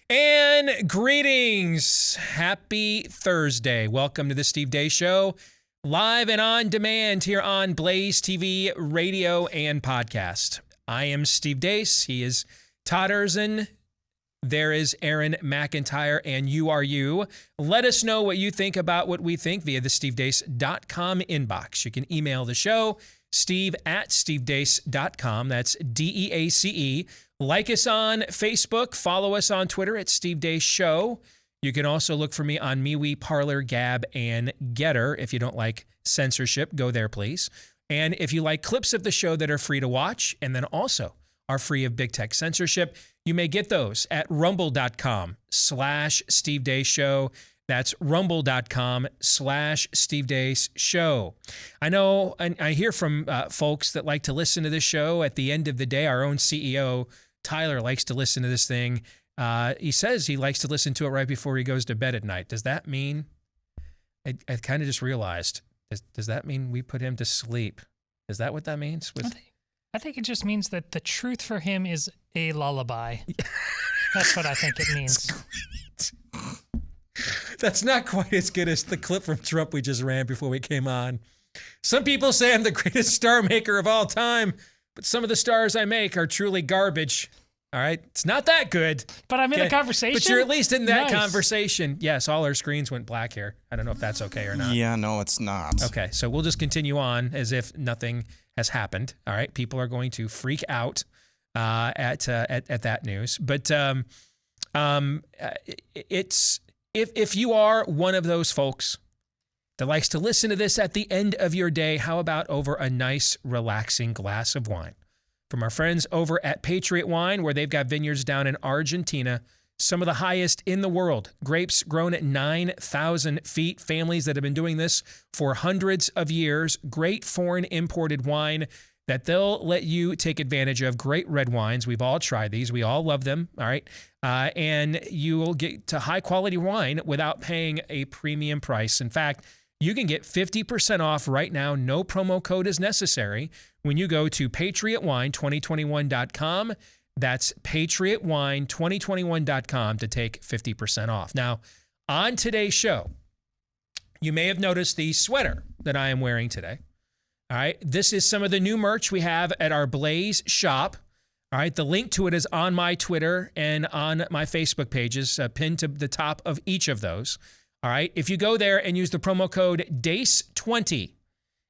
And greetings. Happy Thursday. Welcome to the Steve Deace Show, live and on demand here on Blaze TV, radio, and podcast. I am Steve Deace. He is Todd Erzin. There is Aaron McIntyre, and you are you. Let us know what you think about what we think via the stevedeace.com inbox. You can email the show, steve@stevedeace.com. That's DEACE. Like us on Facebook. Follow us on Twitter at Steve Deace Show. You can also look for me on MeWe, Parler, Gab, and Getter. If you don't like censorship, go there, please. And if you like clips of the show that are free to watch and then also are free of big tech censorship, you may get those at rumble.com/Steve Deace Show. That's rumble.com/Steve Deace Show. I know, and I hear from folks that like to listen to this show at the end of the day. Our own CEO, Tyler, likes to listen to this thing. He says he likes to listen to it right before he goes to bed at night. Does that mean, I kind of just realized, does that mean we put him to sleep? Is that what that means? I think it just means that the truth for him is a lullaby. That's what I think it means. That's not quite as good as the clip from Trump we just ran before we came on. Some people say I'm the greatest star maker of all time, but some of the stars I make are truly garbage. All right? It's not that good. But I'm in a conversation. But you're at least in that Nice. Conversation. Yes, all our screens went black here. I don't know if that's okay or not. Yeah, no, it's not. Okay, so we'll just continue on as if nothing has happened. All right? People are going to freak out at that news. But it's... If you are one of those folks that likes to listen to this at the end of your day, how about over a nice, relaxing glass of wine? From our friends over at Patriot Wine, where they've got vineyards down in Argentina, some of the highest in the world. Grapes grown at 9,000 feet. Families that have been doing this for hundreds of years. Great foreign imported wine that they'll let you take advantage of. Great red wines. We've all tried these. We all love them. All right. And you will get to high quality wine without paying a premium price. In fact, you can get 50% off right now. No promo code is necessary when you go to patriotwine2021.com. That's patriotwine2021.com to take 50% off. Now, on today's show, you may have noticed the sweater that I am wearing today. All right, this is some of the new merch we have at our Blaze shop. All right, the link to it is on my Twitter and on my Facebook pages, pinned to the top of each of those. All right, if you go there and use the promo code DACE20,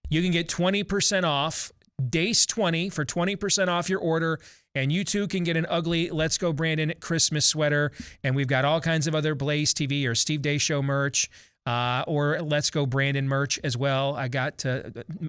you can get 20% off, DACE20 for 20% off your order, and you too can get an ugly Let's Go Brandon Christmas sweater, and we've got all kinds of other Blaze TV or Steve Deace Show merch. Or Let's Go Brandon merch as well. I got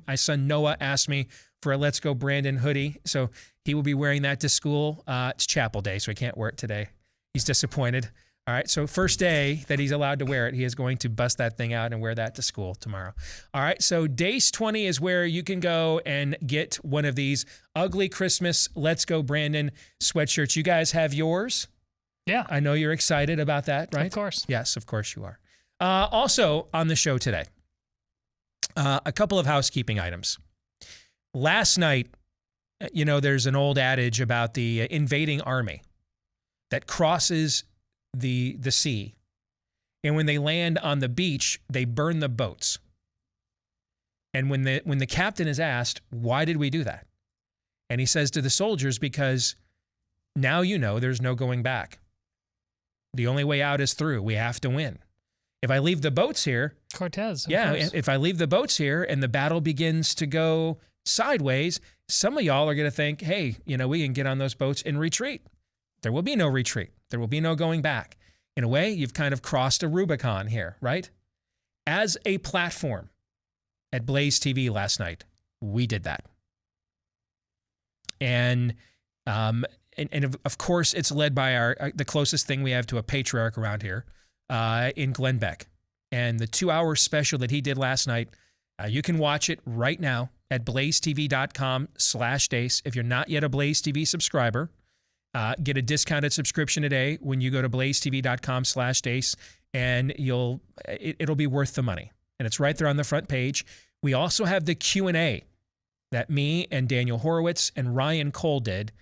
my son Noah asked me for a Let's Go Brandon hoodie, so he will be wearing that to school. It's chapel day, so he can't wear it today. He's disappointed. All right, so first day that he's allowed to wear it, he is going to bust that thing out and wear that to school tomorrow. All right, so DACE20 is where you can go and get one of these ugly Christmas Let's Go Brandon sweatshirts. You guys have yours? Yeah. I know you're excited about that, right? Of course. Yes, of course you are. Also on the show today, a couple of housekeeping items. Last night, there's an old adage about the invading army that crosses the sea. And when they land on the beach, they burn the boats. And when the captain is asked, why did we do that? And he says to the soldiers, because now there's no going back. The only way out is through. We have to win. If I leave the boats here, Cortez. If I leave the boats here and the battle begins to go sideways, some of y'all are going to think, hey, we can get on those boats and retreat. There will be no retreat. There will be no going back. In a way, you've kind of crossed a Rubicon here, right? As a platform at Blaze TV last night, we did that. And of course, it's led by the closest thing we have to a patriarch around here, in Glenn Beck. And the 2-hour special that he did last night, you can watch it right now at blazetv.com/Deace. If you're not yet a Blaze TV subscriber, get a discounted subscription today when you go to blazetv.com/Deace, and it'll be worth the money. And it's right there on the front page. We also have the Q&A that me and Daniel Horowitz and Ryan Cole did,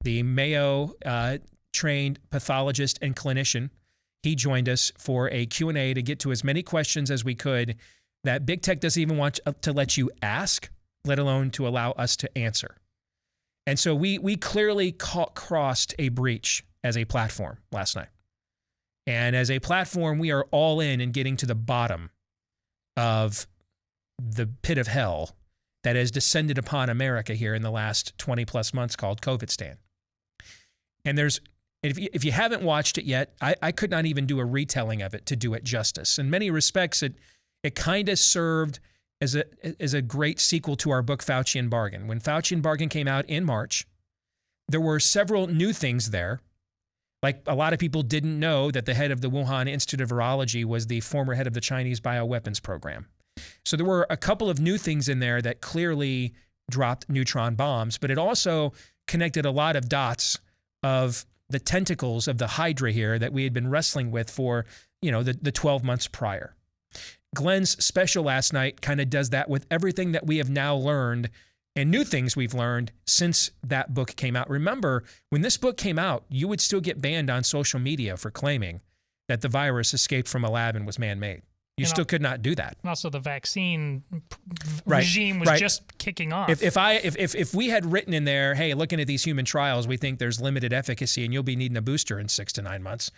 the Mayo trained pathologist and clinician. He joined us for a Q&A to get to as many questions as we could that big tech doesn't even want to let you ask, let alone to allow us to answer. And so we clearly crossed a breach as a platform last night. And as a platform, we are all in getting to the bottom of the pit of hell that has descended upon America here in the last 20 plus months called COVIDstan. And if you haven't watched it yet, I could not even do a retelling of it to do it justice. In many respects, it kind of served as a great sequel to our book, Fauci and Bargain. When Fauci and Bargain came out in March, there were several new things there. Like a lot of people didn't know that the head of the Wuhan Institute of Virology was the former head of the Chinese bioweapons program. So there were a couple of new things in there that clearly dropped neutron bombs, but it also connected a lot of dots of the tentacles of the Hydra here that we had been wrestling with for, the 12 months prior. Glenn's special last night kind of does that with everything that we have now learned and new things we've learned since that book came out. Remember, when this book came out, you would still get banned on social media for claiming that the virus escaped from a lab and was man-made. You still could not do that. And also the vaccine regime was just kicking off. If we had written in there, hey, looking at these human trials, we think there's limited efficacy and you'll be needing a booster in 6 to 9 months,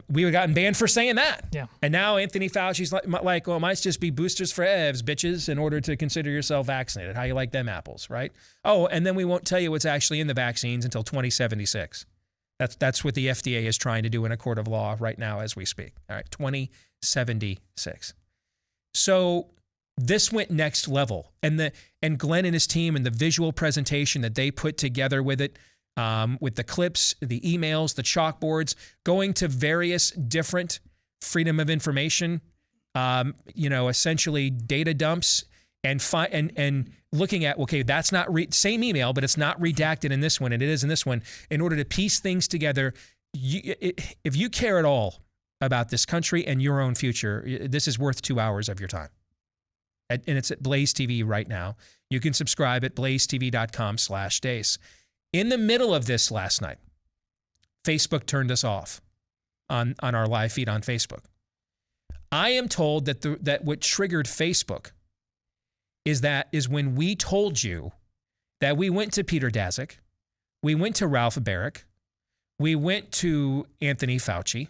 we would have gotten banned for saying that. Yeah. And now Anthony Fauci's like, well, it might just be boosters for evs, bitches, in order to consider yourself vaccinated. How you like them apples, right? Oh, and then we won't tell you what's actually in the vaccines until 2076. That's what the FDA is trying to do in a court of law right now as we speak. All right, 2076. So this went next level. And Glenn and his team and the visual presentation that they put together with it, with the clips, the emails, the chalkboards, going to various different freedom of information, essentially data dumps and looking at, okay, that's not same email, but it's not redacted in this one, and it is in this one, in order to piece things together. If you care at all about this country and your own future, this is worth 2 hours of your time. And it's at BlazeTV right now. You can subscribe at blazetv.com/Deace. In the middle of this last night, Facebook turned us off on our live feed on Facebook. I am told that what triggered Facebook is when we told you that we went to Peter Daszak, we went to Ralph Barrick, we went to Anthony Fauci,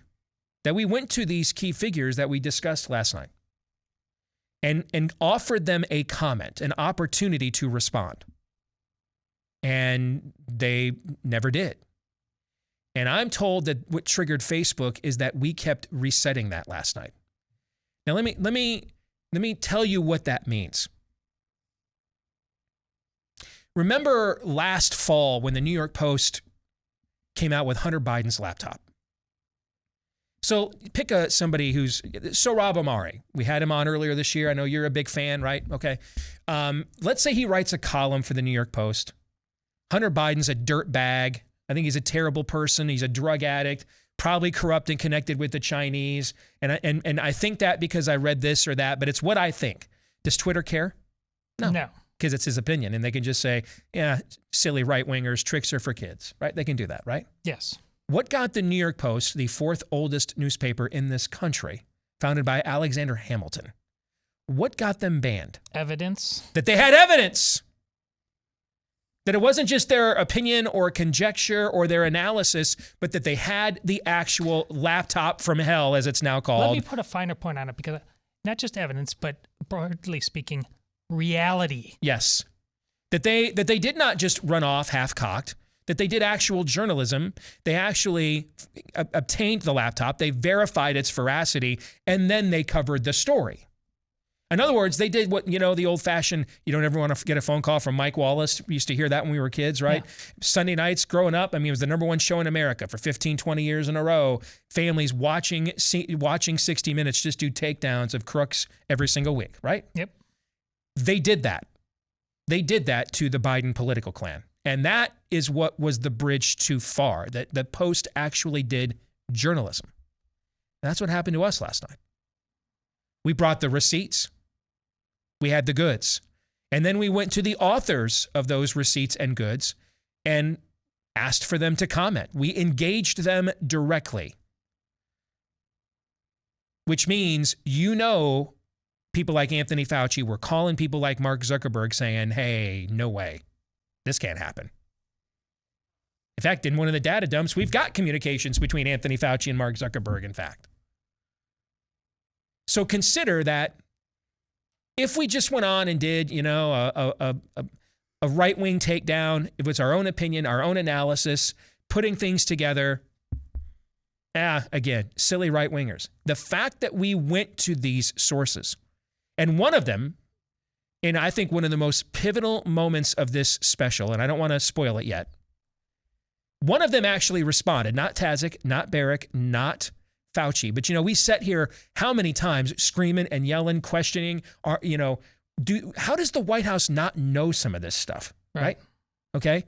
that we went to these key figures that we discussed last night and offered them a comment, an opportunity to respond. And they never did. And I'm told that what triggered Facebook is that we kept resetting that last night. Now let me tell you what that means. Remember last fall when the New York Post came out with Hunter Biden's laptop? So pick somebody who's Sohrab Ahmari. We had him on earlier this year. I know you're a big fan, right? Okay. Let's say he writes a column for the New York Post. Hunter Biden's a dirtbag. I think he's a terrible person. He's a drug addict, probably corrupt and connected with the Chinese. And I think that because I read this or that, but it's what I think. Does Twitter care? No. Because it's his opinion. And they can just say, yeah, silly right-wingers, tricks are for kids, right? They can do that, right? Yes. What got the New York Post, the fourth oldest newspaper in this country, founded by Alexander Hamilton, what got them banned? Evidence. That they had evidence. That it wasn't just their opinion or conjecture or their analysis, but that they had the actual laptop from hell, as it's now called. Let me put a finer point on it, because not just evidence, but broadly speaking, reality. Yes. That they did not just run off half-cocked, that they did actual journalism. They actually obtained the laptop, they verified its veracity, and then they covered the story. In other words, they did what, the old-fashioned, you don't ever want to get a phone call from Mike Wallace. We used to hear that when we were kids, right? Yeah. Sunday nights growing up, it was the number one show in America for 15, 20 years in a row. Families watching 60 Minutes just do takedowns of crooks every single week, right? Yep. They did that. They did that to the Biden political clan. And that is what was the bridge too far, that the Post actually did journalism. And that's what happened to us last night. We brought the receipts. We had the goods. And then we went to the authors of those receipts and goods and asked for them to comment. We engaged them directly, which means, people like Anthony Fauci were calling people like Mark Zuckerberg saying, hey, no way, this can't happen. In fact, in one of the data dumps, we've got communications between Anthony Fauci and Mark Zuckerberg, in fact. So consider that if we just went on and did, a right-wing takedown, if it's our own opinion, our own analysis, putting things together, again, silly right-wingers. The fact that we went to these sources, and one of them, and I think one of the most pivotal moments of this special, and I don't want to spoil it yet, one of them actually responded, not Tazik, not Barrick, not Fauci. But, we sat here how many times screaming and yelling, questioning, how does the White House not know some of this stuff, right? Okay.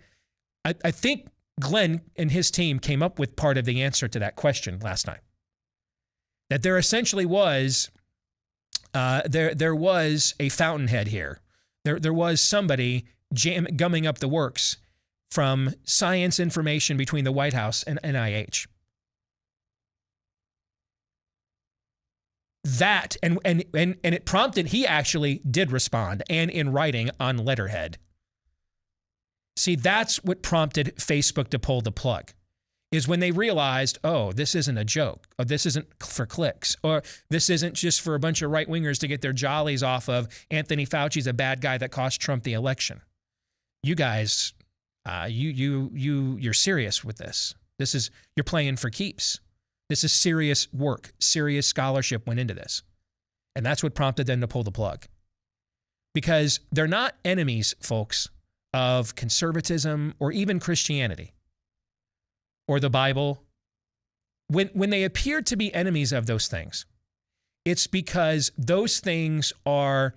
I think Glenn and his team came up with part of the answer to that question last night. That there essentially was, there was a fountainhead here. There was somebody gumming up the works from science information between the White House and NIH. That, and it prompted, he actually did respond, and in writing on letterhead. See, that's what prompted Facebook to pull the plug, is when they realized, oh, this isn't a joke, or this isn't for clicks, or this isn't just for a bunch of right-wingers to get their jollies off of Anthony Fauci's a bad guy that cost Trump the election. You guys, you're serious with this. You're playing for keeps. This is serious work. Serious scholarship went into this. And that's what prompted them to pull the plug. Because they're not enemies, folks, of conservatism or even Christianity or the Bible. When they appear to be enemies of those things, it's because those things are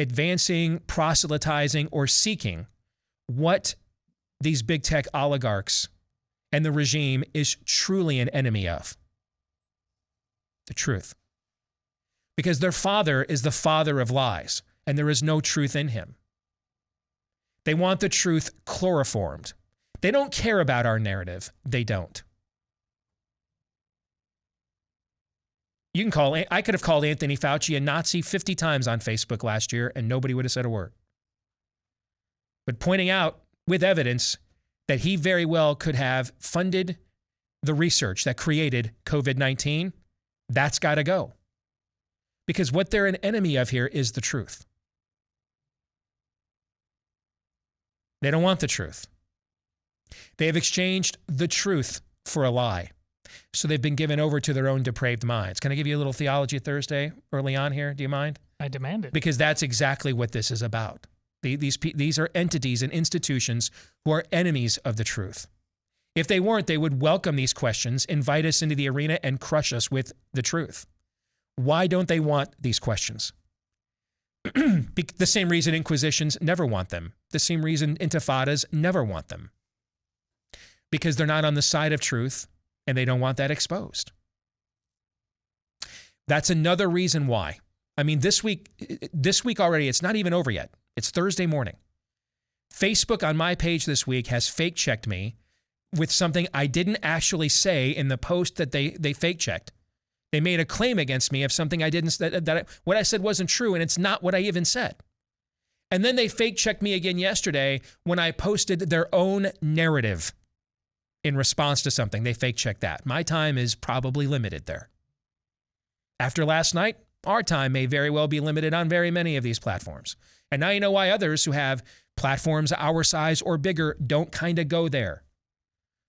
advancing, proselytizing, or seeking what these big tech oligarchs and the regime is truly an enemy of. The truth. Because their father is the father of lies, and there is no truth in him. They want the truth chloroformed. They don't care about our narrative. They don't. I could have called Anthony Fauci a Nazi 50 times on Facebook last year, and nobody would have said a word. But pointing out with evidence that he very well could have funded the research that created COVID-19, that's got to go. Because what they're an enemy of here is the truth. They don't want the truth. They have exchanged the truth for a lie. So they've been given over to their own depraved minds. Can I give you a little Theology Thursday early on here? Do you mind? I demand it. Because that's exactly what this is about. These are entities and institutions who are enemies of the truth. If they weren't, they would welcome these questions, invite us into the arena, and crush us with the truth. Why don't they want these questions? The same reason inquisitions never want them. The same reason intifadas never want them. Because they're not on the side of truth, and they don't want that exposed. That's another reason why. I mean, this week already, it's not even over yet. It's Thursday morning. Facebook on my page this week has fake checked me with something I didn't actually say in the post that they fake checked. They made a claim against me of something I didn't, what I said wasn't true, and it's not what I even said. And then they fake checked me again yesterday when I posted their own narrative in response to something. They fake checked that. My time is probably limited there. After last night, our time may very well be limited on very many of these platforms. And now you know why others who have platforms our size or bigger don't kind of go there.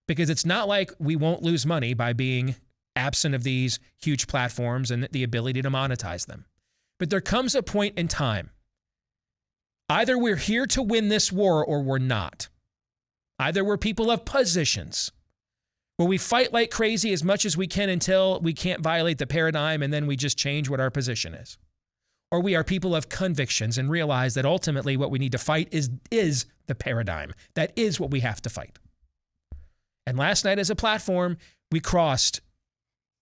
Because it's not like we won't lose money by being absent of these huge platforms and the ability to monetize them. But there comes a point in time. Either we're here to win this war or we're not. Either we're people of positions, where we fight like crazy as much as we can until we can't violate the paradigm, and then we just change what our position is. Or we are people of convictions and realize that ultimately what we need to fight is the paradigm. That is what we have to fight. And last night as a platform, we crossed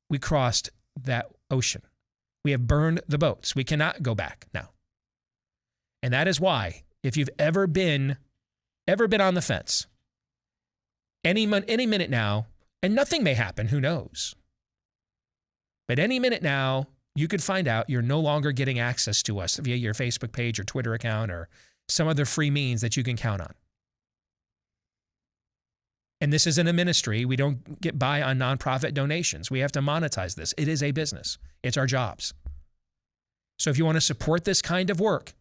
that ocean. We have burned the boats. We cannot go back now. And that is why, if you've ever been on the fence, Any minute now, and nothing may happen, who knows? But any minute now, you could find out you're no longer getting access to us via your Facebook page or Twitter account or some other free means that you can count on. And this isn't a ministry. We don't get by on nonprofit donations. We have to monetize this. It is a business. It's our jobs. So if you want to support this kind of work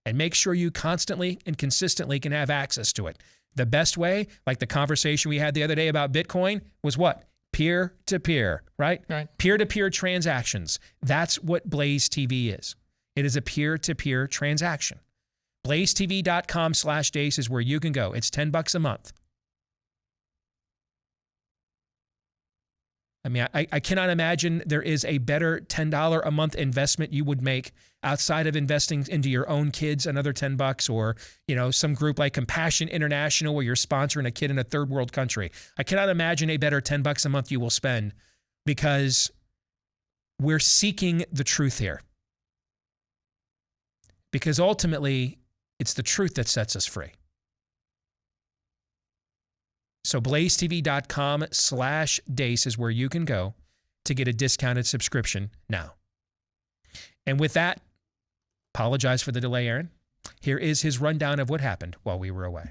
and make sure you constantly and consistently can have access to it, the best way, like the conversation we had the other day about Bitcoin, was what? Peer-to-peer, right? Right. Peer-to-peer transactions. That's what BlazeTV is. It is a peer-to-peer transaction. BlazeTV.com/Deace is where you can go. It's $10 a month. I mean, I cannot imagine there is a better $10 a month investment you would make outside of investing into your own kids, another $10, or, you know, some group like Compassion International where you're sponsoring a kid in a third world country. I cannot imagine a better $10 a month you will spend, because we're seeking the truth here. Because ultimately, it's the truth that sets us free. So blazetv.com/Deace is where you can go to get a discounted subscription now. And with that, apologize for the delay, Aaron. Here is his rundown of what happened while we were away.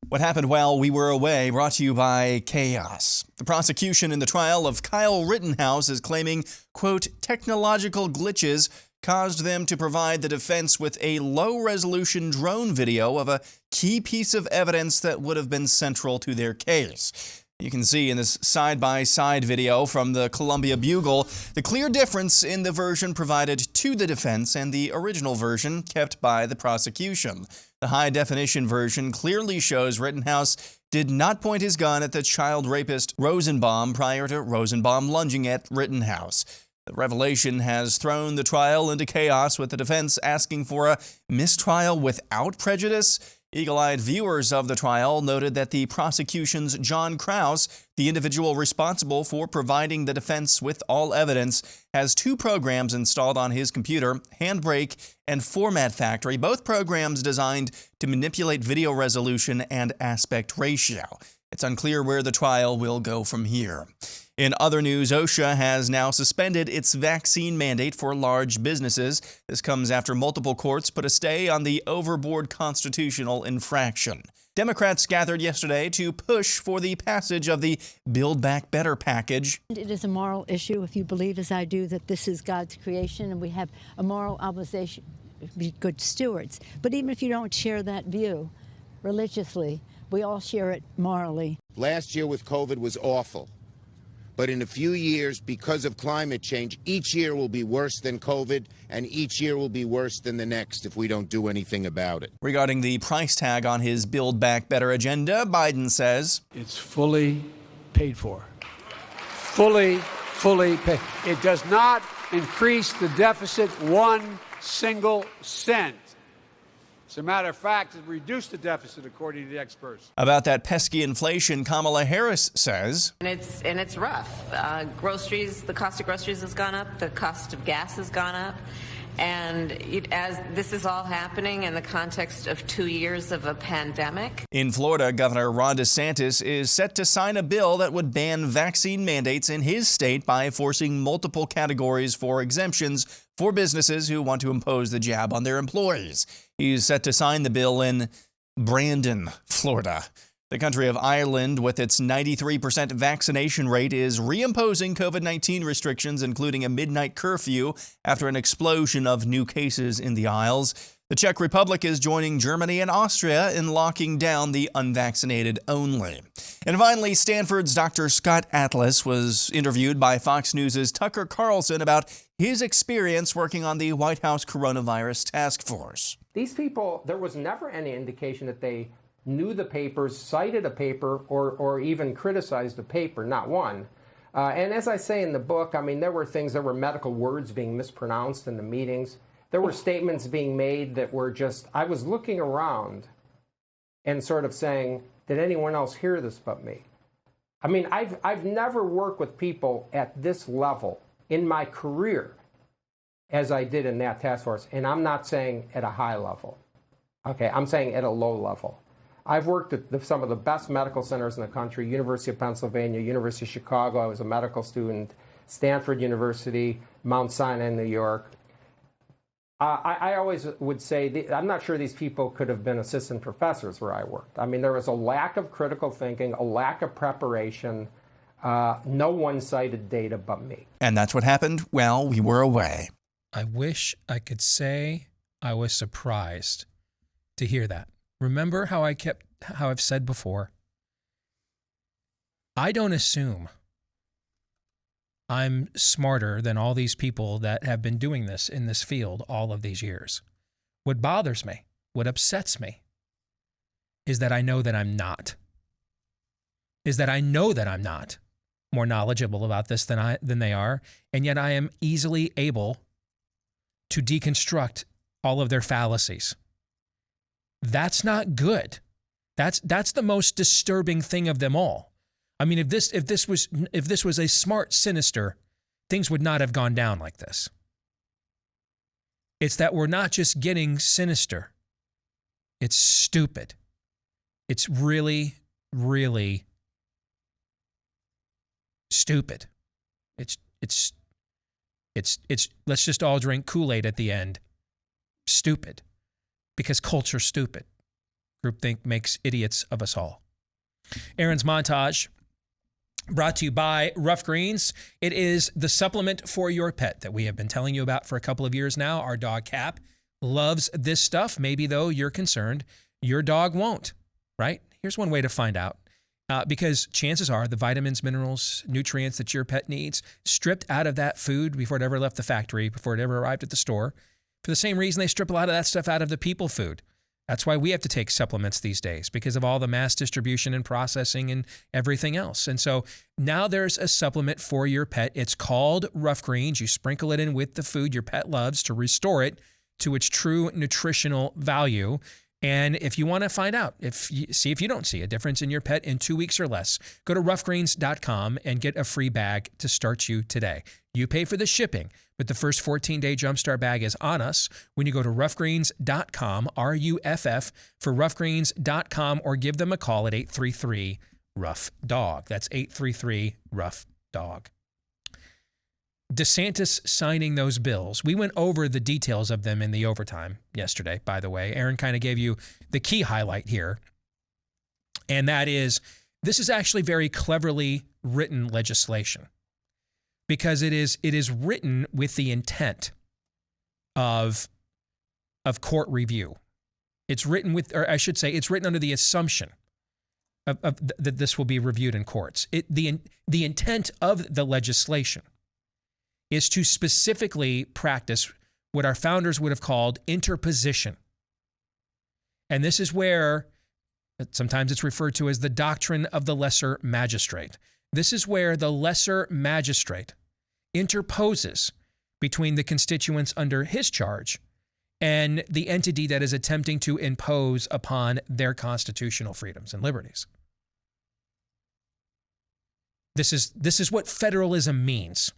What happened while we were away, brought to you by Chaos. The prosecution in the trial of Kyle Rittenhouse is claiming, quote, technological glitches caused them to provide the defense with a low-resolution drone video of a key piece of evidence that would have been central to their case. You can see in this side-by-side video from the Columbia Bugle the clear difference in the version provided to the defense and the original version kept by the prosecution. The high-definition version clearly shows Rittenhouse did not point his gun at the child rapist Rosenbaum prior to Rosenbaum lunging at Rittenhouse. The revelation has thrown the trial into chaos, with the defense asking for a mistrial without prejudice. Eagle-eyed viewers of the trial noted that the prosecution's John Krause, the individual responsible for providing the defense with all evidence, has 2 programs installed on his computer, Handbrake and Format Factory, both programs designed to manipulate video resolution and aspect ratio. It's unclear where the trial will go from here. In other news, OSHA has now suspended its vaccine mandate for large businesses. This comes after multiple courts put a stay on the overboard constitutional infraction. Democrats gathered yesterday to push for the passage of the Build Back Better package. It is a moral issue if you believe, as I do, that this is God's creation and we have a moral obligation to be good stewards. But even if you don't share that view religiously, we all share it morally. Last year with COVID was awful. But in a few years, because of climate change, each year will be worse than COVID, and each year will be worse than the next if we don't do anything about it. Regarding the price tag on his Build Back Better agenda, Biden says, it's fully paid for. Fully paid. It does not increase the deficit 1 single cent. As a matter of fact, it reduced the deficit, according to the experts. About that pesky inflation, Kamala Harris says, And it's rough. Groceries, the cost of groceries has gone up. The cost of gas has gone up. And as this is all happening in the context of 2 years of a pandemic. In Florida, Governor Ron DeSantis is set to sign a bill that would ban vaccine mandates in his state by forcing multiple categories for exemptions for businesses who want to impose the jab on their employees. He's set to sign the bill in Brandon, Florida. The country of Ireland, with its 93% vaccination rate, is reimposing COVID-19 restrictions, including a midnight curfew, after an explosion of new cases in the Isles. The Czech Republic is joining Germany and Austria in locking down the unvaccinated only. And finally, Stanford's Dr. Scott Atlas was interviewed by Fox News' Tucker Carlson about his experience working on the White House Coronavirus Task Force. These people, there was never any indication that they knew the papers, cited a paper, or even criticized a paper, not one. And as I say in the book, I mean, there were medical words being mispronounced in the meetings. There were statements being made that were just, I was looking around and sort of saying, did anyone else hear this but me? I mean, I've never worked with people at this level in my career as I did in that task force. And I'm not saying at a high level. Okay, I'm saying at a low level. I've worked at some of the best medical centers in the country, University of Pennsylvania, University of Chicago. I was a medical student, Stanford University, Mount Sinai in New York. I always would say, I'm not sure these people could have been assistant professors where I worked. I mean, there was a lack of critical thinking, a lack of preparation, no one-sided data but me. And that's what happened while we were away. I wish I could say I was surprised to hear that. Remember how I've said before, I don't assume I'm smarter than all these people that have been doing this in this field all of these years. What bothers me, what upsets me, is that I know that I'm not. Is that I know that I'm not more knowledgeable about this than they are, and yet I am easily able to deconstruct all of their fallacies. That's not good. That's the most disturbing thing of them all. I mean, if this was a smart sinister, things would not have gone down like this. It's that we're not just getting sinister. It's stupid. It's really, really stupid. It's let's just all drink Kool-Aid at the end. Stupid. Because culture's stupid. Groupthink makes idiots of us all. Aaron's montage brought to you by Rough Greens. It is the supplement for your pet that we have been telling you about for a couple of years now. Our dog Cap loves this stuff. Maybe, though, you're concerned your dog won't, right? Here's one way to find out. Because chances are the vitamins, minerals, nutrients that your pet needs stripped out of that food before it ever left the factory, before it ever arrived at the store, for the same reason they strip a lot of that stuff out of the people food. That's why we have to take supplements these days, because of all the mass distribution and processing and everything else. And so now there's a supplement for your pet. It's called Rough Greens. You sprinkle it in with the food your pet loves to restore it to its true nutritional value. And if you want to find out, see if you don't see a difference in your pet in 2 weeks or less, go to roughgreens.com and get a free bag to start you today. You pay for the shipping, but the first 14-day Jumpstart bag is on us when you go to roughgreens.com, RUFF, for roughgreens.com, or give them a call at 833-ROUGH-DOG. That's 833-ROUGH-DOG. DeSantis signing those bills. We went over the details of them in the overtime yesterday, by the way. Aaron kind of gave you the key highlight here. And that is, this is actually very cleverly written legislation, because it is written with the intent of court review. It's written with, or I should say, it's written under the assumption that this will be reviewed in courts. The intent of the legislation is to specifically practice what our founders would have called interposition. And this is where sometimes it's referred to as the doctrine of the lesser magistrate. This is where the lesser magistrate interposes between the constituents under his charge and the entity that is attempting to impose upon their constitutional freedoms and liberties. This is what federalism means.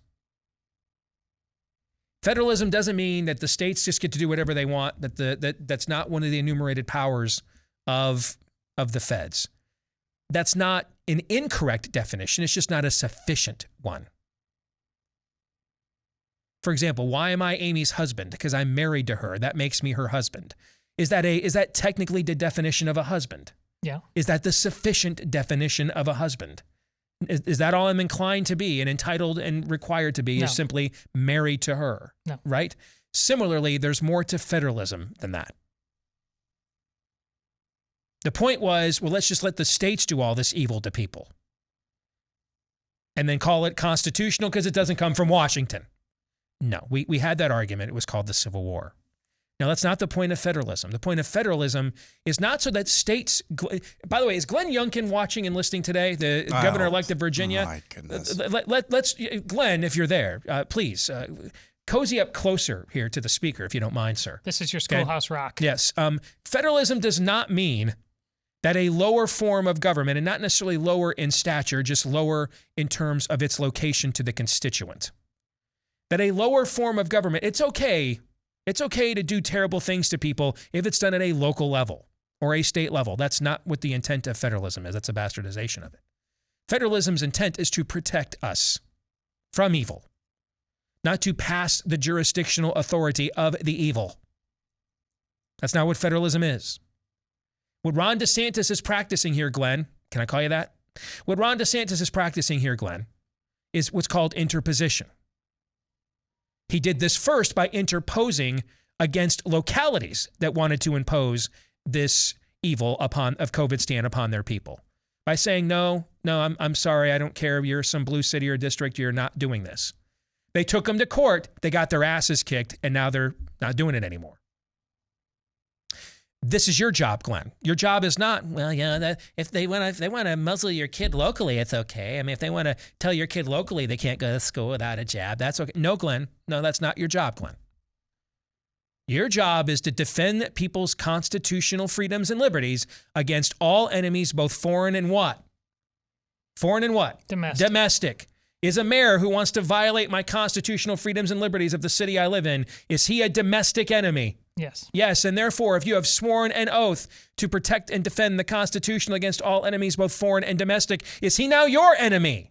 Federalism doesn't mean that the states just get to do whatever they want, that's not one of the enumerated powers of the feds. That's not an incorrect definition. It's just not a sufficient one. For example, why am I Amy's husband? Because I'm married to her. That makes me her husband. Is that technically the definition of a husband? Yeah. Is that the sufficient definition of a husband? Is that all I'm inclined to be and entitled and required to be? No. Is simply married to her? No. Right? Similarly, there's more to federalism than that. The point was, well, let's just let the states do all this evil to people and then call it constitutional because it doesn't come from Washington. No, we had that argument. It was called the Civil War. Now, that's not the point of federalism. The point of federalism is not so that states... By the way, is Glenn Youngkin watching and listening today, the governor-elect of Virginia? My goodness. Let's Glenn, if you're there, please cozy up closer here to the speaker, if you don't mind, sir. This is your Schoolhouse Rock. Yes. Federalism does not mean that a lower form of government, and not necessarily lower in stature, just lower in terms of its location to the constituent, that a lower form of government, it's okay to do terrible things to people if it's done at a local level. or a state level. That's not what the intent of federalism is. That's a bastardization of it. Federalism's intent is to protect us from evil, not to pass the jurisdictional authority of the evil. That's not what federalism is. What Ron DeSantis is practicing here, Glenn, can I call you that? What Ron DeSantis is practicing here, Glenn, is what's called interposition. He did this first by interposing against localities that wanted to impose this evil of COVID stand upon their people by saying, no, I'm sorry, I don't care. You're some blue city or district. You're not doing this. They took them to court. They got their asses kicked, and now they're not doing it anymore. This is your job, Glenn. Your job is not, well, yeah, if they want to muzzle your kid locally, it's okay. I mean, if they want to tell your kid locally they can't go to school without a jab, that's okay. No, Glenn. No, that's not your job, Glenn. Your job is to defend people's constitutional freedoms and liberties against all enemies, both foreign and what? Foreign and what? Domestic. Is a mayor who wants to violate my constitutional freedoms and liberties of the city I live in, is he a domestic enemy? Yes. Yes, and therefore, if you have sworn an oath to protect and defend the Constitution against all enemies, both foreign and domestic, is he now your enemy?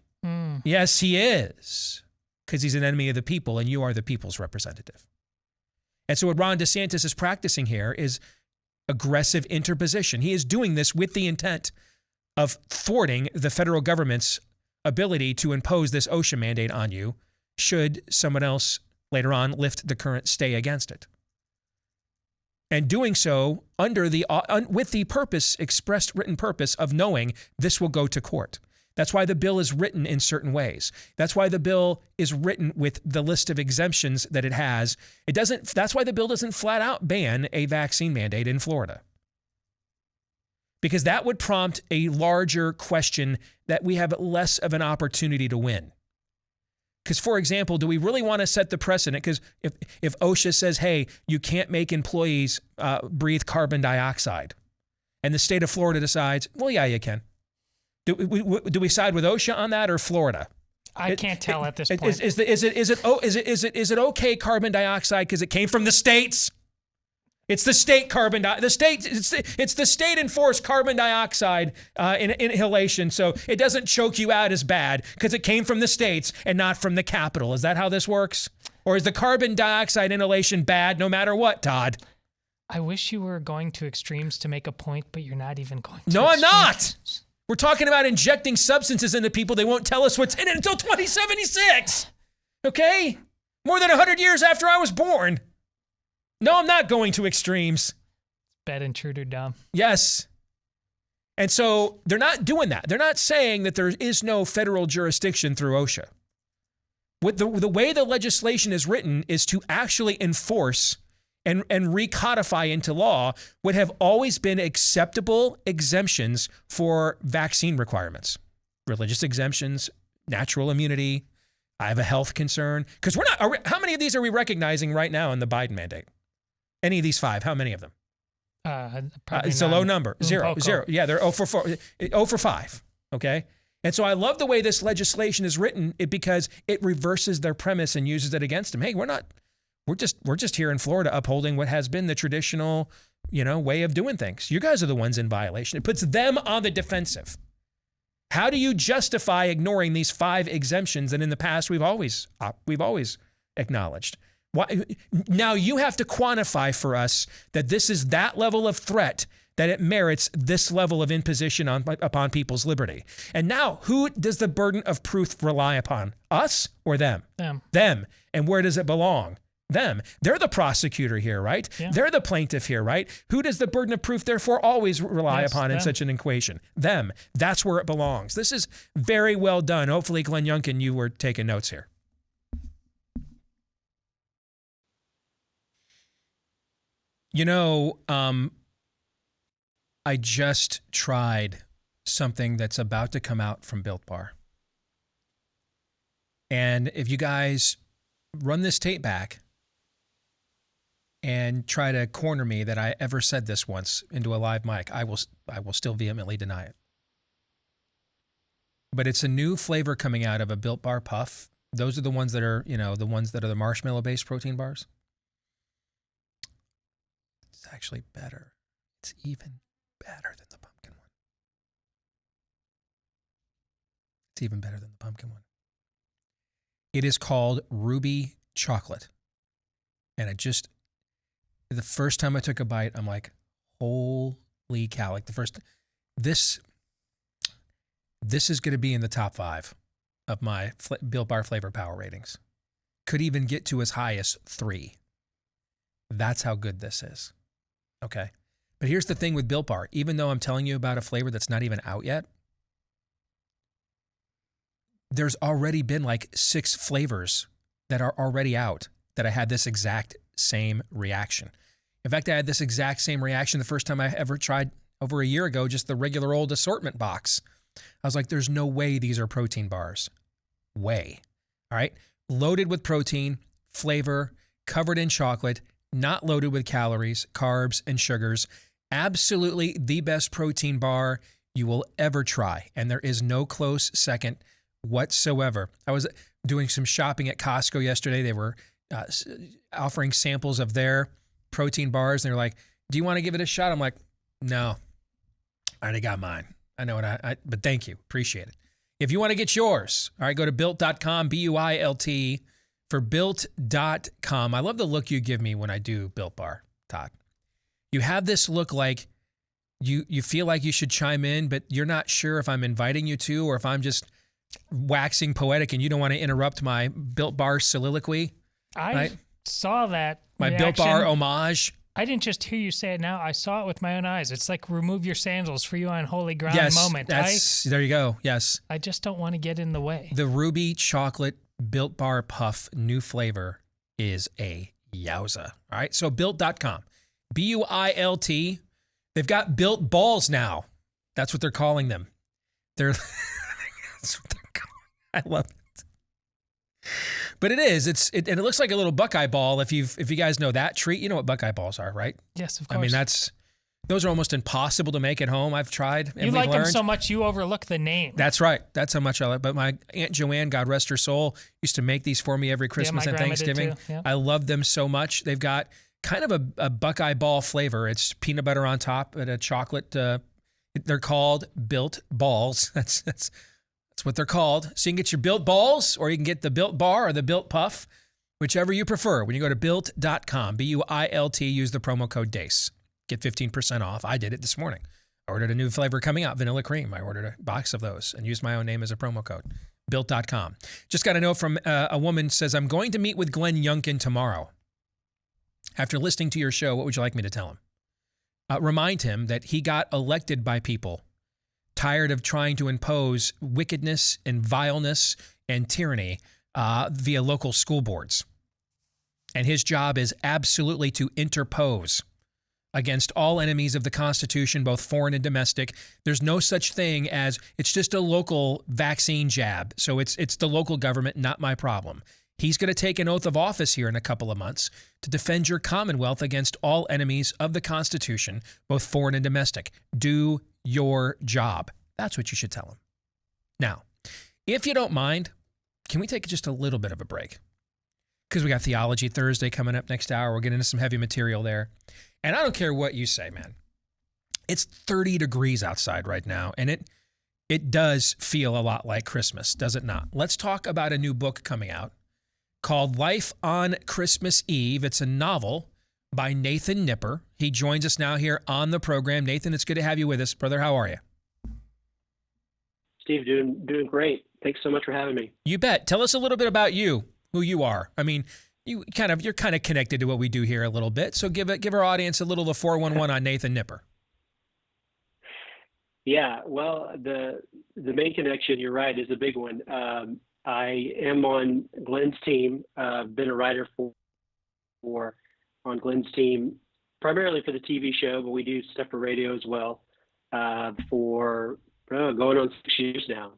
Yes, he is, because he's an enemy of the people, and you are the people's representative. And so what Ron DeSantis is practicing here is aggressive interposition. He is doing this with the intent of thwarting the federal government's ability to impose this OSHA mandate on you should someone else later on lift the current stay against it. And doing so under with the purpose, expressed written purpose of knowing this will go to court. That's why the bill is written in certain ways. That's why the bill is written with the list of exemptions that it has. That's why the bill doesn't flat out ban a vaccine mandate in Florida. Because that would prompt a larger question that we have less of an opportunity to win. Because, for example, do we really want to set the precedent? Because if OSHA says, hey, you can't make employees breathe carbon dioxide, and the state of Florida decides, well, yeah, you can. Do we side with OSHA on that or Florida? I can't tell at this point. Is it okay carbon dioxide because it came from the states? It's the state carbon dioxide. It's the state enforced carbon dioxide inhalation, so it doesn't choke you out as bad because it came from the states and not from the capital. Is that how this works? Or is the carbon dioxide inhalation bad no matter what, Todd? I wish you were going to extremes to make a point, but you're not even going to. No, I'm not. We're talking about injecting substances into people. They won't tell us what's in it until 2076. Okay? More than 100 years after I was born. No, I'm not going to extremes. Bad intruder dumb. Yes. And so they're not doing that. They're not saying that there is no federal jurisdiction through OSHA. What the way the legislation is written is to actually enforce and recodify into law what have always been acceptable exemptions for vaccine requirements. Religious exemptions, natural immunity, I have a health concern. Because how many of these are we recognizing right now in the Biden mandate? Any of these 5, how many of them? It's a low number. Zero. Yeah, they're 0 for 4, 0 for 5. Okay. And so I love the way this legislation is written because it reverses their premise and uses it against them. Hey, we're just here in Florida upholding what has been the traditional, way of doing things. You guys are the ones in violation. It puts them on the defensive. How do you justify ignoring these 5 exemptions that in the past we've always acknowledged? Now you have to quantify for us that this is that level of threat that it merits this level of imposition upon people's liberty. And now, who does the burden of proof rely upon? Us or them? Them. And where does it belong? Them. They're the prosecutor here, right? Yeah. They're the plaintiff here, right? Who does the burden of proof therefore always rely upon in such an equation? Them. That's where it belongs. This is very well done. Hopefully, Glenn Youngkin, you were taking notes here. I just tried something that's about to come out from Built Bar. And if you guys run this tape back and try to corner me that I ever said this once into a live mic, I will still vehemently deny it. But it's a new flavor coming out of a Built Bar Puff. Those are the ones that are, the ones that are the marshmallow-based protein bars. It's actually better. It's even better than the pumpkin one. It's even better than the pumpkin one. It is called Ruby Chocolate. And the first time I took a bite, I'm like, holy cow. Like this is going to be in the top 5 of my Built Bar flavor power ratings. Could even get to as high as 3. That's how good this is. Okay. But here's the thing with Built Bar. Even though I'm telling you about a flavor that's not even out yet, there's already been like 6 flavors that are already out that I had this exact same reaction. In fact, I had this exact same reaction the first time I ever tried over a year ago, just the regular old assortment box. I was like, there's no way these are protein bars. Way. All right. Loaded with protein, flavor, covered in chocolate, not loaded with calories, carbs, and sugars. Absolutely the best protein bar you will ever try. And there is no close second whatsoever. I was doing some shopping at Costco yesterday. They were offering samples of their protein bars. And they're like, do you want to give it a shot? I'm like, no, I already got mine. I know what but thank you. Appreciate it. If you want to get yours, all right, go to built.com, BUILT, for built.com. I love the look you give me when I do Built Bar, Todd. You have this look like you feel like you should chime in, but you're not sure if I'm inviting you to or if I'm just waxing poetic and you don't want to interrupt my Built Bar soliloquy. I saw that My reaction. Built Bar homage. I didn't just hear you say it now. I saw it with my own eyes. It's like remove your sandals for you on holy ground moment. There you go. Yes. I just don't want to get in the way. The Ruby Chocolate Built Bar Puff new flavor is a yowza. All right. So built.com, BUILT. They've got built balls now. That's what they're calling them. That's what they're calling. I love it. But it is. And it looks like a little Buckeye ball. If you guys know that treat, you know what Buckeye balls are, right? Yes, of course. I mean, those are almost impossible to make at home. I've tried. And you like them so much you overlook the name. That's right. That's how much I like. But my Aunt Joanne, God rest her soul, used to make these for me every Christmas and Thanksgiving. Yeah. I love them so much. They've got kind of a Buckeye ball flavor. It's peanut butter on top and a chocolate. They're called Built Balls. That's what they're called. So you can get your Built Balls or you can get the Built Bar or the Built Puff, whichever you prefer. When you go to built.com, BUILT, use the promo code DACE. Get 15% off. I did it this morning. I ordered a new flavor coming out, vanilla cream. I ordered a box of those and used my own name as a promo code. Built.com. Just got a note from a woman says, I'm going to meet with Glenn Youngkin tomorrow. After listening to your show, what would you like me to tell him? Remind him that he got elected by people tired of trying to impose wickedness and vileness and tyranny via local school boards. And his job is absolutely to interpose against all enemies of the Constitution, both foreign and domestic. There's no such thing as it's just a local vaccine jab. So it's the local government, not my problem. He's going to take an oath of office here in a couple of months to defend your Commonwealth against all enemies of the Constitution, both foreign and domestic. Do your job. That's what you should tell him. Now, if you don't mind, can we take just a little bit of a break? Because we got Theology Thursday coming up next hour. We'll get into some heavy material there. And I don't care what you say, man. It's 30 degrees outside right now, and it does feel a lot like Christmas, does it not? Let's talk about a new book coming out called Life on Christmas Eve. It's a novel by Nathan Nipper. He joins us now here on the program. Nathan, it's good to have you with us. Brother, how are you? Steve, doing great. Thanks so much for having me. You bet. Tell us a little bit about you, who you are. I mean, you're kind of connected to what we do here a little bit. So give our audience a little of the 411 on Nathan Nipper. Yeah, well, the main connection, you're right, is a big one. I am on Glenn's team. Been a writer on Glenn's team, primarily for the TV show, but we do stuff for radio as well. For going on 6 years now.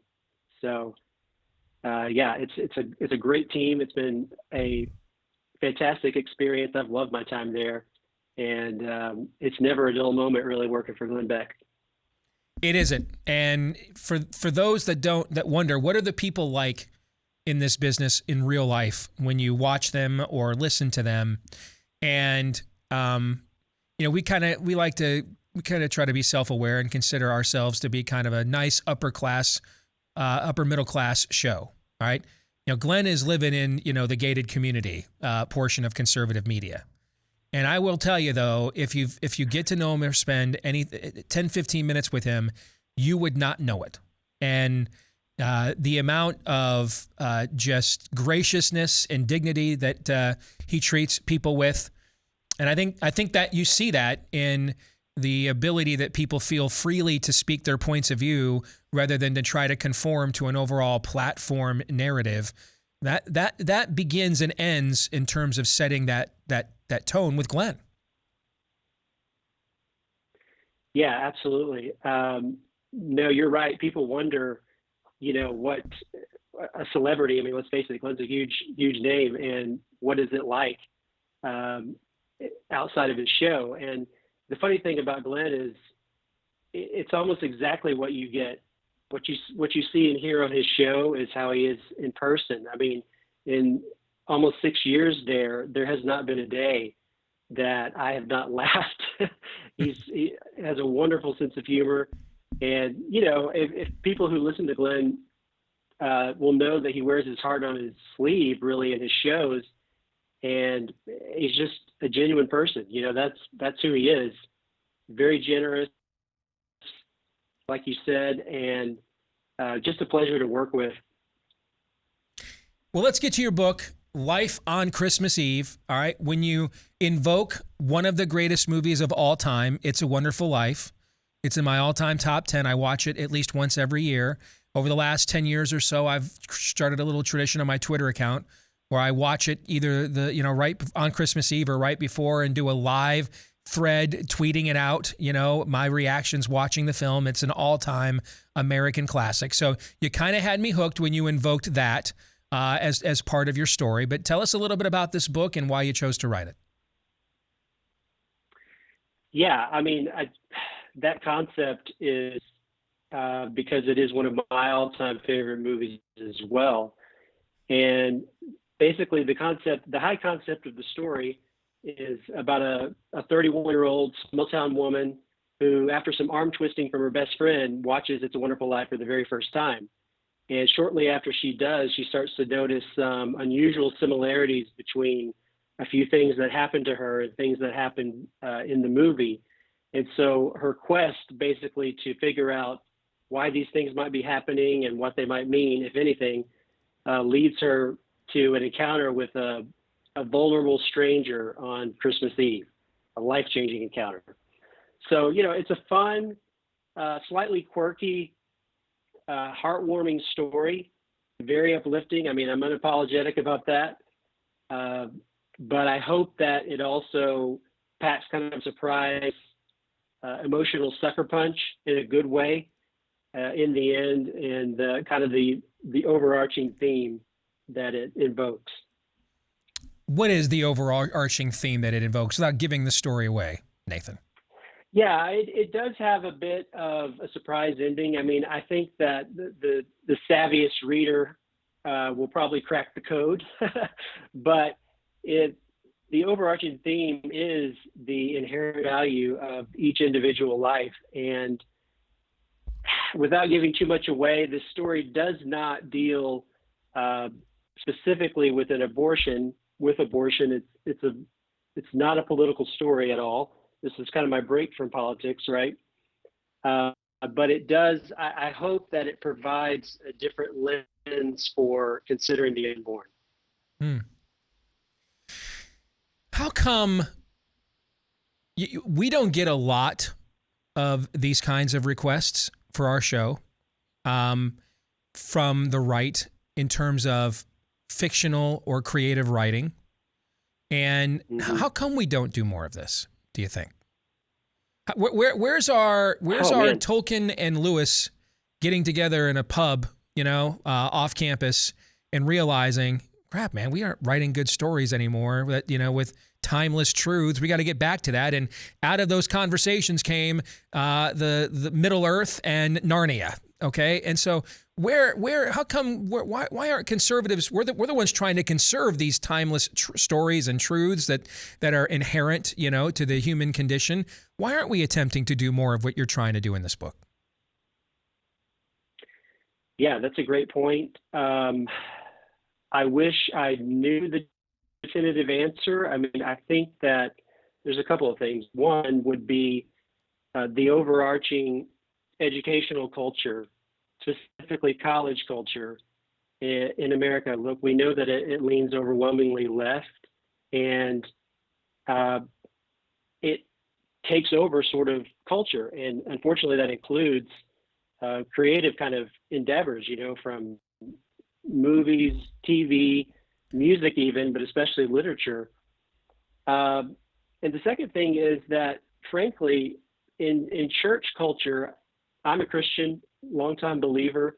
So, yeah, it's a great team. It's been a fantastic experience. I've loved my time there, and it's never a dull moment really working for Glenn Beck. It isn't. And for those that wonder, what are the people like in this business in real life when you watch them or listen to them? And we like to kind of try to be self-aware and consider ourselves to be kind of a nice upper middle class show. All right. Glenn is living in, the gated community portion of conservative media. And I will tell you, though, if you get to know him or spend 10, 15 minutes with him, you would not know it. And the amount of just graciousness and dignity that he treats people with. And I think that you see that in the ability that people feel freely to speak their points of view rather than to try to conform to an overall platform narrative. That begins and ends in terms of setting that tone with Glenn. Yeah, absolutely. No, you're right. People wonder, what a celebrity. I mean, let's face it, Glenn's a huge name, and what is it like outside of his show? And the funny thing about Glenn is, it's almost exactly what you get. What you see and hear on his show is how he is in person. I mean, in almost 6 years there has not been a day that I have not laughed. He has a wonderful sense of humor. And, if people who listen to Glenn will know that he wears his heart on his sleeve, really, in his shows. And he's just a genuine person. That's who he is. Very generous, like you said, and just a pleasure to work with. Well, let's get to your book, Life on Christmas Eve. All right. When you invoke one of the greatest movies of all time, It's a Wonderful Life. It's in my all-time top 10. I watch it at least once every year. Over the last 10 years or so, I've started a little tradition on my Twitter account where I watch it either right on Christmas Eve or right before and do a live thread tweeting it out, my reactions watching the film. It's an all-time American classic. So you kind of had me hooked when you invoked that as part of your story. But tell us a little bit about this book and why you chose to write it. Yeah, I mean, that concept is because it is one of my all-time favorite movies as well. And basically the high concept of the story is about a 31-year-old small-town woman who, after some arm twisting from her best friend, watches It's a Wonderful Life for the very first time. And shortly after she does, she starts to notice some unusual similarities between a few things that happened to her and things that happened in the movie. And so her quest, basically, to figure out why these things might be happening and what they might mean, if anything, leads her to an encounter with a vulnerable stranger on Christmas Eve, a life-changing encounter. So, it's a fun, slightly quirky, heartwarming story, very uplifting. I mean, I'm unapologetic about that. But I hope that it also packs kind of a surprise, emotional sucker punch in a good way in the end, and kind of the overarching theme that it invokes. What is the overarching theme that it invokes without giving the story away, Nathan? Yeah, it does have a bit of a surprise ending. I mean, I think that the savviest reader will probably crack the code, but the overarching theme is the inherent value of each individual life. And without giving too much away, the story does not deal specifically with abortion. It's not a political story at all. This is kind of my break from politics, right? But it does, I hope that it provides a different lens for considering the unborn. How come we don't get a lot of these kinds of requests for our show from the right in terms of fictional or creative writing? And how come we don't do more of this, do you think? Where's our Tolkien and Lewis getting together in a pub, off campus and realizing, crap, man, we aren't writing good stories anymore that, with timeless truths. We got to get back to that. And out of those conversations came the Middle Earth and Narnia. Okay. And so how come, why aren't conservatives, we're the ones trying to conserve these timeless stories and truths that are inherent, to the human condition. Why aren't we attempting to do more of what you're trying to do in this book? Yeah, that's a great point. I wish I knew the definitive answer. I mean, I think that there's a couple of things. One would be the overarching educational culture, specifically college culture in America. Look, we know that it leans overwhelmingly left, and it takes over sort of culture. And unfortunately, that includes creative kind of endeavors, from movies, TV, music even, but especially literature. And the second thing is that, frankly, in church culture, I'm a Christian, longtime believer.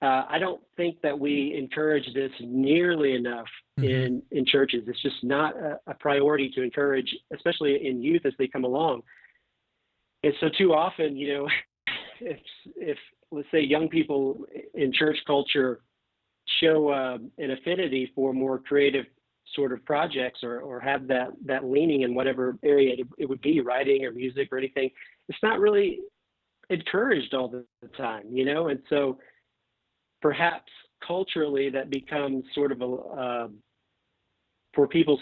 I don't think that we encourage this nearly enough in churches. It's just not a priority to encourage, especially in youth as they come along. And so too often, if let's say young people in church culture show an affinity for more creative sort of projects or have that leaning in whatever area it would be, writing or music or anything, it's not really encouraged all the time, and so perhaps culturally that becomes sort of for people,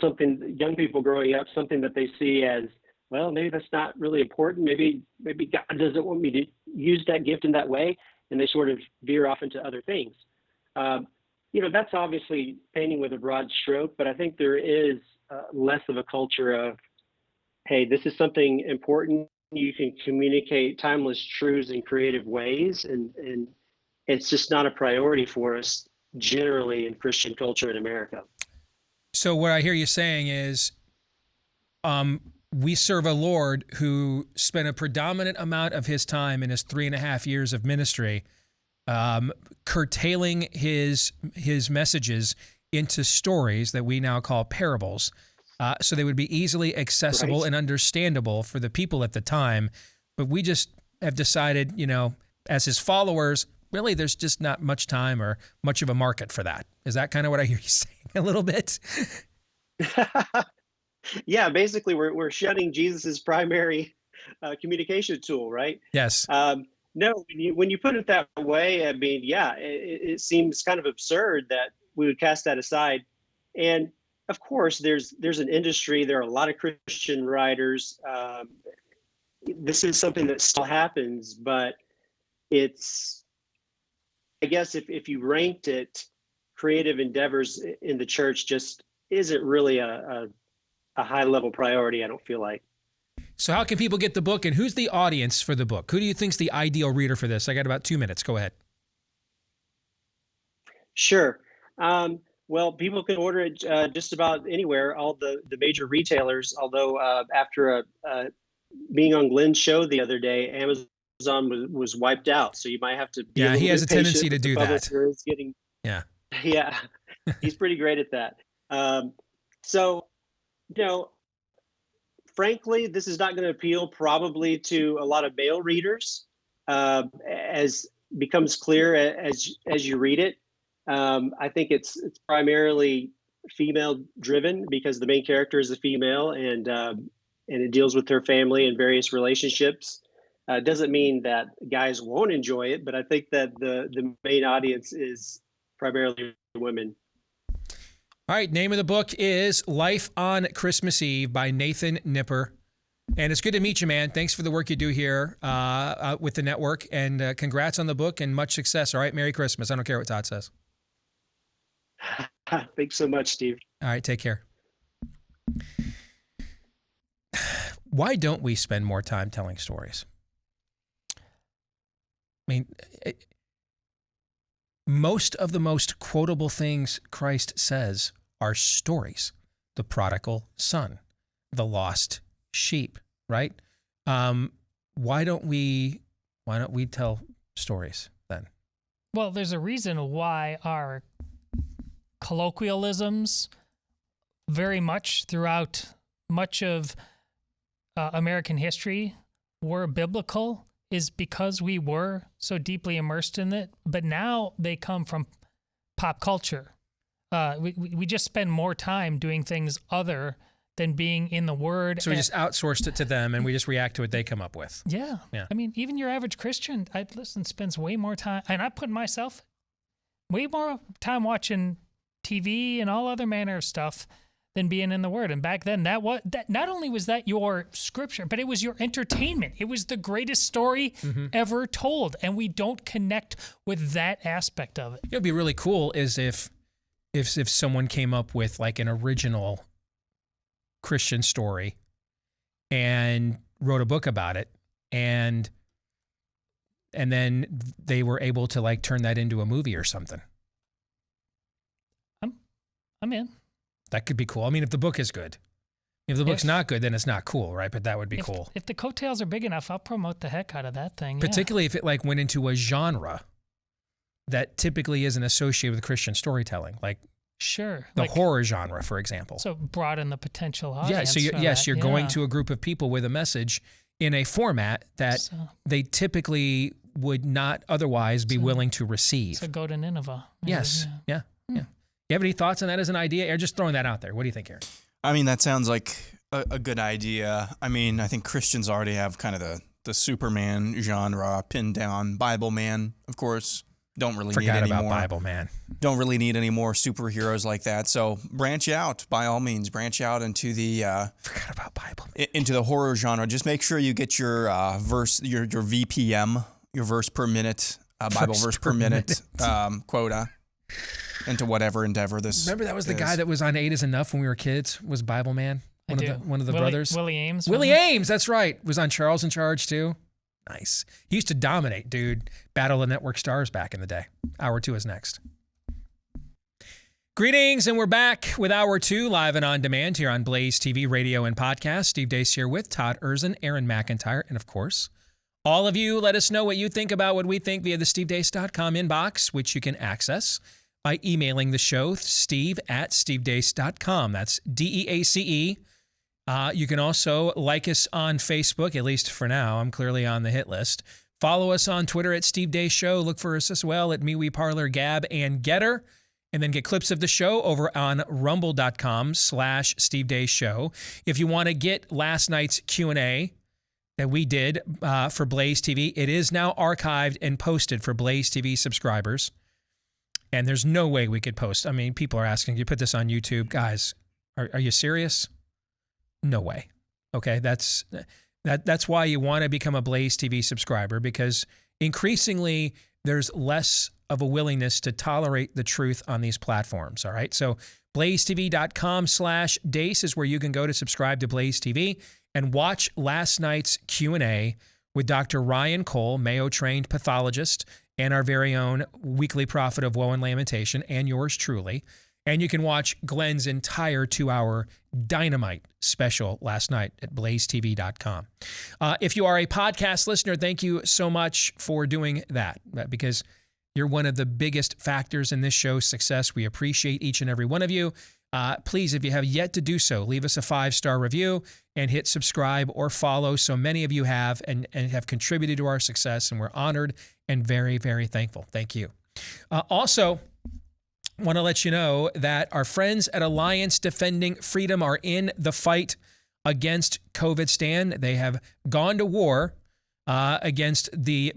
young people growing up, something that they see as, well, maybe that's not really important. Maybe God doesn't want me to use that gift in that way, and they sort of veer off into other things. That's obviously painting with a broad stroke, but I think there is less of a culture of, hey, this is something important. You can communicate timeless truths in creative ways, and it's just not a priority for us generally in Christian culture in America. So what I hear you saying is, we serve a Lord who spent a predominant amount of his time in his 3.5 years of ministry curtailing his messages into stories that we now call parables, so they would be easily accessible and understandable for the people at the time. But we just have decided, as his followers, really there's just not much time or much of a market for that. Is that kind of what I hear you saying a little bit? Yeah, basically we're shutting Jesus's primary communication tool, right? Yes. No, when you put it that way, I mean, yeah, it seems kind of absurd that we would cast that aside. And of course, there's an industry. There are a lot of Christian writers. This is something that still happens, but it's, I guess, if you ranked it, creative endeavors in the church just isn't really a high level priority, I don't feel like. So how can people get the book, and who's the audience for the book? Who do you think's the ideal reader for this? I got about 2 minutes. Go ahead. Sure. Well, people can order it just about anywhere, all the major retailers, although after being on Glenn's show the other day, Amazon was wiped out. So you might have to be he has a tendency to do that. Yeah, he's pretty great at that. So, frankly, this is not going to appeal probably to a lot of male readers, as becomes clear as you read it. I think it's primarily female driven because the main character is a female, and it deals with her family and various relationships. Doesn't mean that guys won't enjoy it, but I think that the main audience is primarily women. All right, name of the book is Life on Christmas Eve by Nathan Nipper. And it's good to meet you, man. Thanks for the work you do here with the network. And congrats on the book and much success. All right, Merry Christmas. I don't care what Todd says. Thanks so much, Steve. All right, take care. Why don't we spend more time telling stories? I mean, most of the most quotable things Christ says are stories. The prodigal son, the lost sheep, right? Why don't we tell stories then? Well, there's a reason why our colloquialisms very much throughout much of American history were biblical is because we were so deeply immersed in it, but now they come from pop culture. We just spend more time doing things other than being in the Word. So we just outsourced it to them, and we just react to what they come up with. Yeah. I mean, even your average Christian, spends way more time, and I put myself way more time watching TV and all other manner of stuff than being in the Word. And back then, that not only was that your scripture, but it was your entertainment. It was the greatest story ever told, and we don't connect with that aspect of it. It would be really cool is if someone came up with like an original Christian story and wrote a book about it, and then they were able to like turn that into a movie or something. I'm in. That could be cool. I mean, if the book is good. If the book's not good, then it's not cool, right? But that would be cool. If the coattails are big enough, I'll promote the heck out of that thing. Particularly if it like went into a genre that typically isn't associated with Christian storytelling, like the horror genre, for example. So broaden the potential audience. Yeah, so you're going to a group of people with a message in a format that they typically would not otherwise be willing to receive. So go to Nineveh. Yes. Yeah. You have any thoughts on that as an idea? Or just throwing that out there. What do you think, Aaron? I mean, that sounds like a good idea. I mean, I think Christians already have kind of the Superman genre pinned down. Bible man, of course, don't really need any more. Forgot about Bible man. Don't really need any more superheroes like that. So branch out, by all means. Branch out into the forgot about Bible man. Into the horror genre. Just make sure you get your verse, your VPM, your verse per minute, Bible verse per minute quota. Into whatever endeavor this. Remember that was the guy that was on 8 is Enough when we were kids. Was Bible man one of the brothers? Willie Ames. Willie Ames, that's right. Was on Charles in Charge too. Nice. He used to dominate, dude. Battle of Network Stars back in the day. Hour 2 is next. Greetings, and we're back with Hour 2 live and on demand here on Blaze TV, radio, and podcast. Steve Deace here with Todd Erzin, Aaron McIntyre, and of course, all of you. Let us know what you think about what we think via the stevedeace.com inbox, which you can access by emailing the show, steve@stevedeace.com. That's DEACE. You can also like us on Facebook, at least for now. I'm clearly on the hit list. Follow us on Twitter at Steve Deace Show. Look for us as well at MeWe, Parler, Gab, and Getter. And then get clips of the show over on rumble.com/Steve Deace Show. If you want to get last night's Q&A that we did for Blaze TV, it is now archived and posted for Blaze TV subscribers. And there's no way we could post. I mean, people are asking, you put this on YouTube. Guys, are you serious? No way. Okay, that's why you want to become a Blaze TV subscriber, because increasingly there's less of a willingness to tolerate the truth on these platforms, all right? So blazetv.com/Deace is where you can go to subscribe to Blaze TV and watch last night's Q&A with Dr. Ryan Cole, Mayo-trained pathologist, and our very own weekly prophet of woe and lamentation, and yours truly. And you can watch Glenn's entire 2-hour dynamite special last night at blazetv.com. If you are a podcast listener, thank you so much for doing that, because you're one of the biggest factors in this show's success. We appreciate each and every one of you. Please, if you have yet to do so, leave us a 5-star review and hit subscribe or follow. So many of you have and have contributed to our success, and we're honored and very, very thankful. Thank you. Also, want to let you know that our friends at Alliance Defending Freedom are in the fight against COVID stand. They have gone to war against the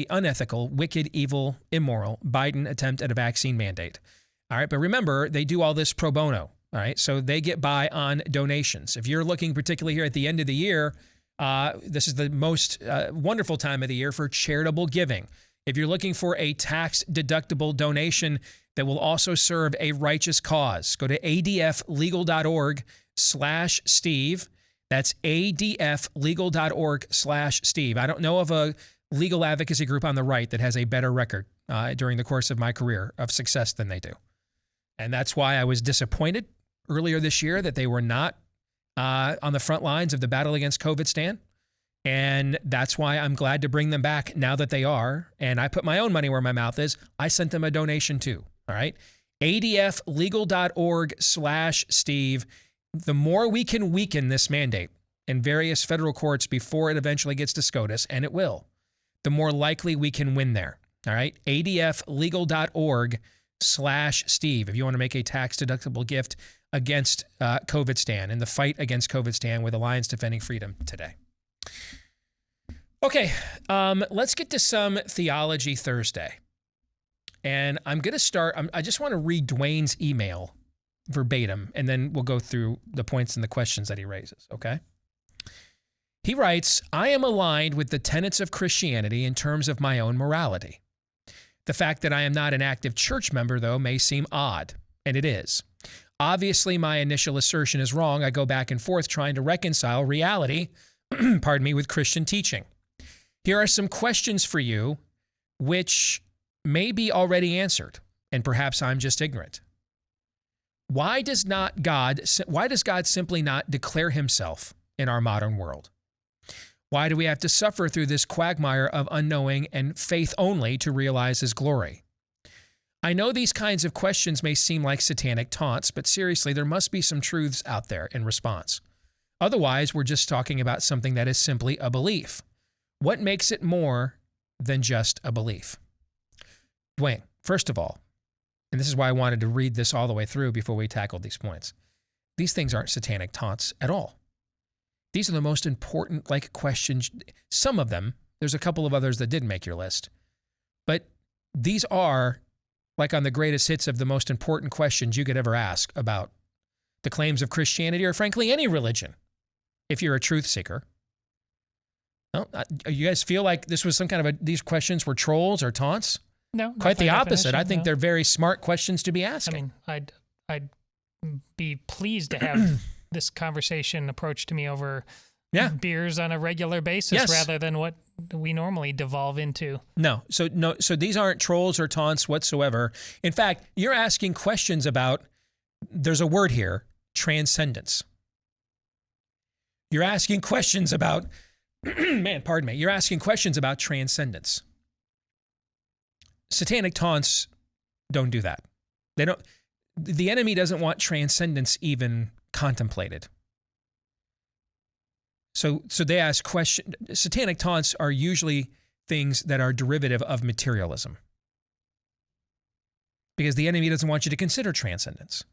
unethical, wicked, evil, immoral Biden attempt at a vaccine mandate. All right, but remember, they do all this pro bono. All right, so they get by on donations. If you're looking particularly here at the end of the year, this is the most wonderful time of the year for charitable giving. If you're looking for a tax-deductible donation that will also serve a righteous cause, go to adflegal.org/Steve. That's adflegal.org/Steve. I don't know of a legal advocacy group on the right that has a better record during the course of my career of success than they do. And that's why I was disappointed earlier this year that they were not on the front lines of the battle against COVID stand. And that's why I'm glad to bring them back now that they are. And I put my own money where my mouth is. I sent them a donation too. All right. adflegal.org/Steve. The more we can weaken this mandate, in various federal courts before it eventually gets to SCOTUS, and it will, the more likely we can win there. All right? adflegal.org/Steve if you want to make a tax-deductible gift against COVIDstan in the fight against COVIDstan with Alliance Defending Freedom today. Okay, let's get to some Theology Thursday. And I'm going to start, I just want to read Dwayne's email verbatim, and then we'll go through the points and the questions that he raises, okay? He writes, I am aligned with the tenets of Christianity in terms of my own morality. The fact that I am not an active church member, though, may seem odd, and it is. Obviously, my initial assertion is wrong. I go back and forth trying to reconcile reality, pardon me, with Christian teaching. Here are some questions for you, which may be already answered, and perhaps I'm just ignorant. Why does God simply not declare himself in our modern world? Why do we have to suffer through this quagmire of unknowing and faith only to realize his glory? I know these kinds of questions may seem like satanic taunts, but seriously, there must be some truths out there in response. Otherwise, we're just talking about something that is simply a belief. What makes it more than just a belief? Dwayne, first of all, and this is why I wanted to read this all the way through before we tackled these points, these things aren't satanic taunts at all. These are the most important, questions. Some of them, there's a couple of others that didn't make your list, but these are, on the greatest hits of the most important questions you could ever ask about the claims of Christianity or, frankly, any religion, if you're a truth seeker. Well, you guys feel like this was some kind of these questions were trolls or taunts? No. Quite the opposite. I think they're very smart questions to be asking. I mean, I'd be pleased to have this conversation approached to me over beers on a regular basis rather than what we normally devolve into. No, so these aren't trolls or taunts whatsoever. In fact, you're asking questions about, there's a word here, transcendence. You're asking questions about, you're asking questions about transcendence. Satanic taunts don't do that. The enemy doesn't want transcendence even contemplated. So they ask questions. Satanic taunts are usually things that are derivative of materialism, because the enemy doesn't want you to consider transcendence.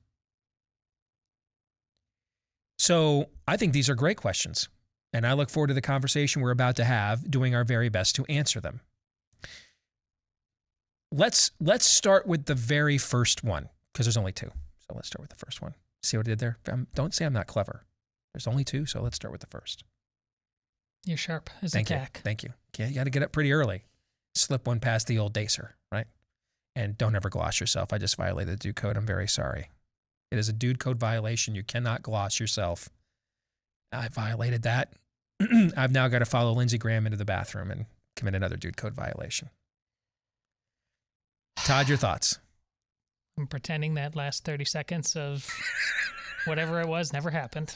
So I think these are great questions, and I look forward to the conversation we're about to have, doing our very best to answer them. Let's start with the very first one, because there's only two. So let's start with the first one. See what I did there? Don't say I'm not clever. There's only two, so let's start with the first. You're sharp as a tack. Thank you. Okay, you got to get up pretty early. Slip one past the old Dacer, right? And don't ever gloss yourself. I just violated the dude code. I'm very sorry. It is a dude code violation. You cannot gloss yourself. I violated that. I've now got to follow Lindsey Graham into the bathroom and commit another dude code violation. Todd, your thoughts? I'm pretending that last 30 seconds of whatever it was never happened.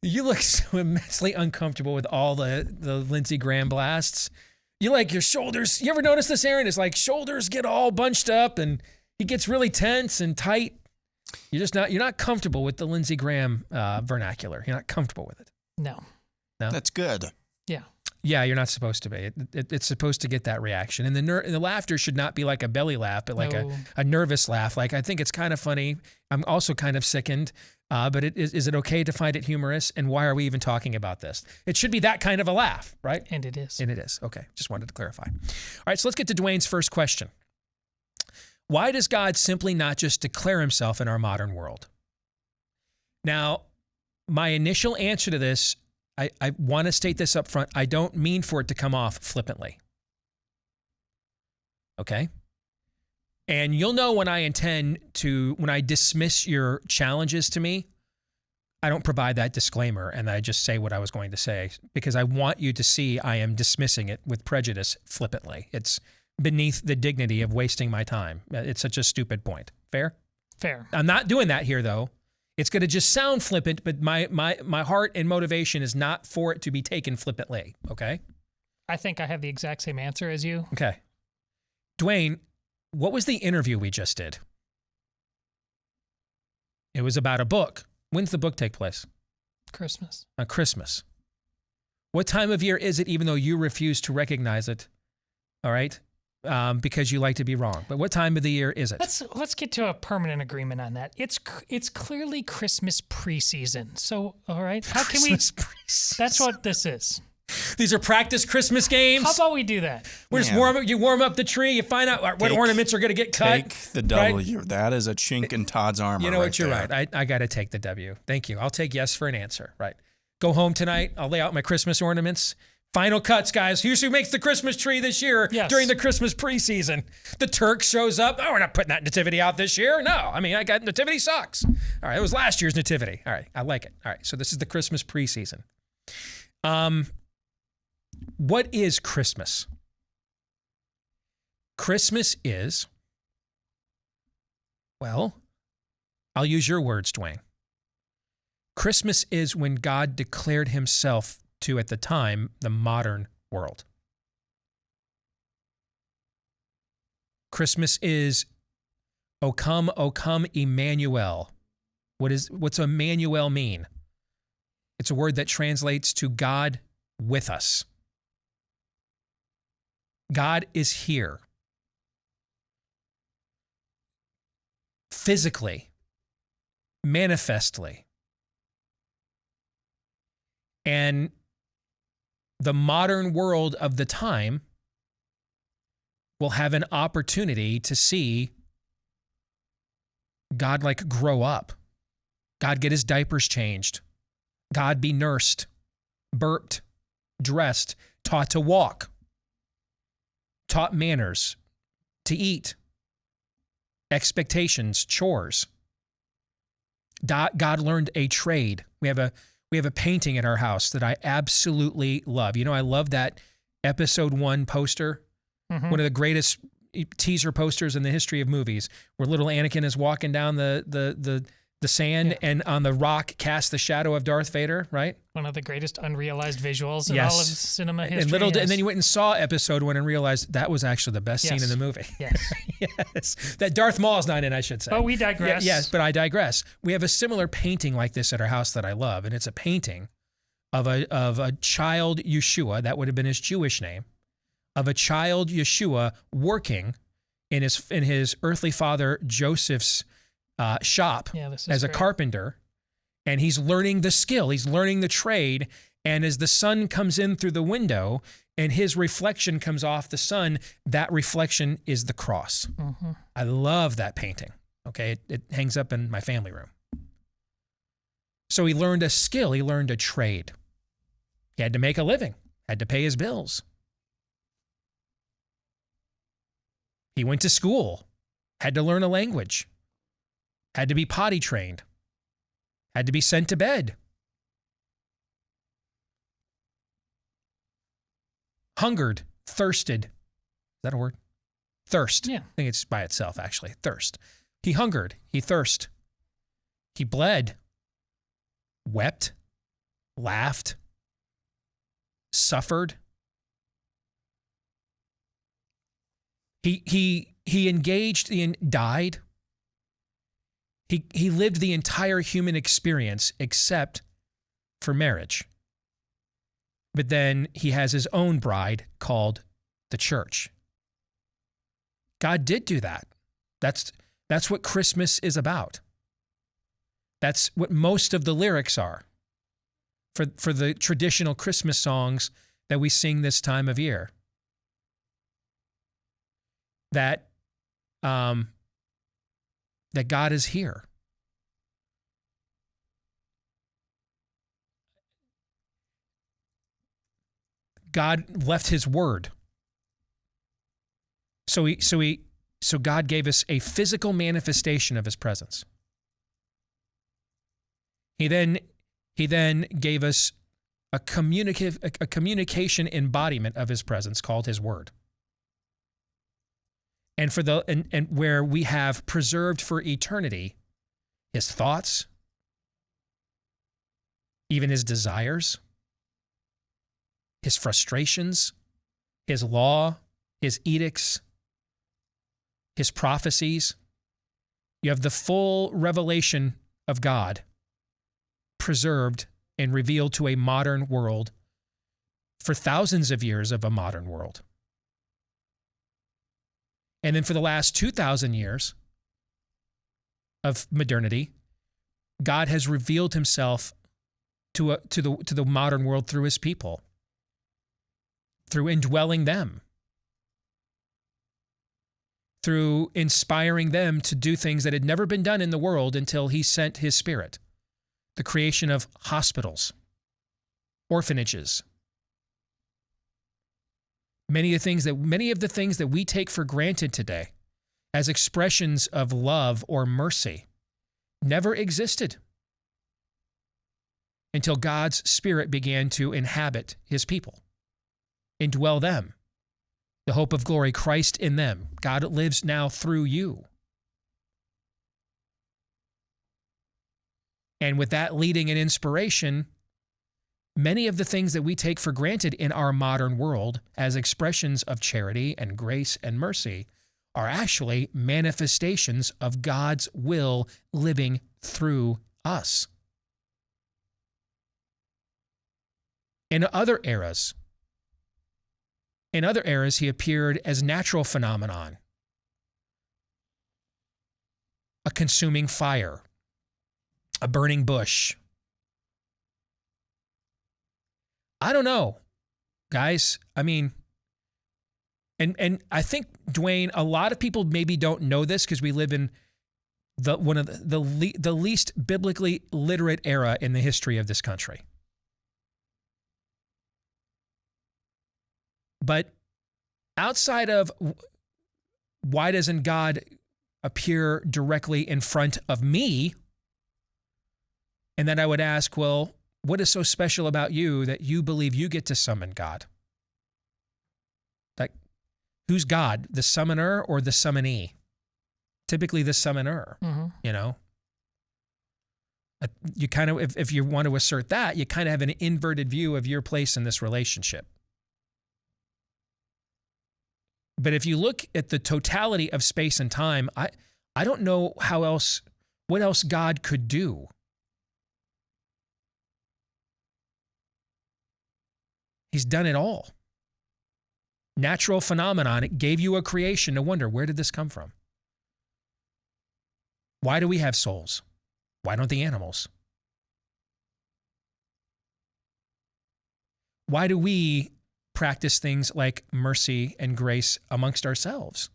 You look so immensely uncomfortable with all the Lindsey Graham blasts. You your shoulders. You ever notice this, Aaron? It's shoulders get all bunched up and he gets really tense and tight. You're not comfortable with the Lindsey Graham vernacular. You're not comfortable with it. No. That's good. Yeah. Yeah, you're not supposed to be. It's supposed to get that reaction. And the laughter should not be like a belly laugh, but a nervous laugh. I think it's kind of funny. I'm also kind of sickened. But is it okay to find it humorous? And why are we even talking about this? It should be that kind of a laugh, right? And it is. And it is. Okay, just wanted to clarify. All right, so let's get to Dwayne's first question. Why does God simply not just declare himself in our modern world? Now, my initial answer to this, I want to state this up front. I don't mean for it to come off flippantly. Okay? And you'll know when I dismiss your challenges to me, I don't provide that disclaimer and I just say what I was going to say, because I want you to see I am dismissing it with prejudice flippantly. It's beneath the dignity of wasting my time. It's such a stupid point. Fair? Fair. I'm not doing that here, though. It's going to just sound flippant, but my heart and motivation is not for it to be taken flippantly, okay? I think I have the exact same answer as you. Okay. Dwayne, what was the interview we just did? It was about a book. When's the book take place? Christmas. On Christmas. What time of year is it, even though you refuse to recognize it? All right? Because you like to be wrong. But what time of the year is it? Let's get to a permanent agreement on that. It's clearly Christmas preseason. So, all right, how can Christmas preseason. That's what this is. These are practice Christmas games. How about we do that? We're just warm up the tree. You find out what ornaments are going to get cut. Take the W. Right? That is a chink in Todd's armor. You know what? You're there. right. I got to take the W. Thank you. I'll take yes for an answer. Right. Go home tonight. I'll lay out my Christmas ornaments. Final cuts, guys. Here's who makes the Christmas tree this year during the Christmas preseason. The Turk shows up. Oh, we're not putting that nativity out this year. No. I mean, I got nativity socks. All right. It was last year's nativity. All right. I like it. All right. So this is the Christmas preseason. What is Christmas? Christmas is, well, I'll use your words, Dwayne. Christmas is when God declared himself to, at the time, the modern world. Christmas is, O come, Emmanuel. What's Emmanuel mean? It's a word that translates to God with us. God is here. Physically, manifestly. And the modern world of the time will have an opportunity to see God grow up. God get his diapers changed. God be nursed, burped, dressed, taught to walk, taught manners, to eat, expectations, chores. God learned a trade. We have a painting in our house that I absolutely love. You know, I love that episode 1 poster, one of the greatest teaser posters in the history of movies, where little Anakin is walking down the sand and on the rock casts the shadow of Darth Vader, right? One of the greatest unrealized visuals in all of cinema history. And then you went and saw episode 1 and realized that was actually the best scene in the movie. Yes. Yes. That Darth Maul's not in, I should say. But we digress. Yes, but I digress. We have a similar painting like this at our house that I love, and it's a painting of a child Yeshua, that would have been his Jewish name, of a child Yeshua working in his earthly father Joseph's shop as a carpenter, and he's learning the skill, he's learning the trade, and as the sun comes in through the window and his reflection comes off the sun, that reflection is the cross. I love that painting. Okay, it hangs up in my family room. So he learned a skill, he learned a trade. He had to make a living, had to pay his bills. He went to school, had to learn a language, had to be potty trained, had to be sent to bed. Hungered, thirsted. Is that a word? Thirst. Yeah. I think it's by itself, actually. Thirst. He hungered. He thirsted. He bled, wept, laughed, suffered. He engaged, died. He lived the entire human experience except for marriage. But then he has his own bride called the church. God did do that. That's what Christmas is about. That's what most of the lyrics are for the traditional Christmas songs that we sing this time of year. That God is here. God left his word. So God gave us a physical manifestation of his presence. He then gave us a communication embodiment of his presence called his word. And and where we have preserved for eternity his thoughts, even his desires, his frustrations, his law, his edicts, his prophecies. You have the full revelation of God preserved and revealed to a modern world for thousands of years of a modern world. And then for the last 2,000 years of modernity, God has revealed himself to the modern world through his people, through indwelling them, through inspiring them to do things that had never been done in the world until he sent his Spirit. The creation of hospitals, orphanages. Many of the things that we take for granted today as expressions of love or mercy never existed until God's Spirit began to inhabit his people, indwell them. The hope of glory, Christ in them. God lives now through you. And with that leading and inspiration, many of the things that we take for granted in our modern world as expressions of charity and grace and mercy are actually manifestations of God's will living through us. In other eras, he appeared as natural phenomenon, a consuming fire, a burning bush. I don't know, guys. I mean, and I think, Dwayne, a lot of people maybe don't know this because we live in one of the least biblically literate era in the history of this country. But outside of why doesn't God appear directly in front of me? And then I would ask, well, what is so special about you that you believe you get to summon God? Like, who's God, the summoner or the summonee? Typically the summoner, you know? You kind of, if you want to assert that, you kind of have an inverted view of your place in this relationship. But if you look at the totality of space and time, I don't know what else God could do. He's done it all. Natural phenomenon. It gave you a creation to wonder, where did this come from? Why do we have souls? Why don't the animals? Why do we practice things like mercy and grace amongst ourselves?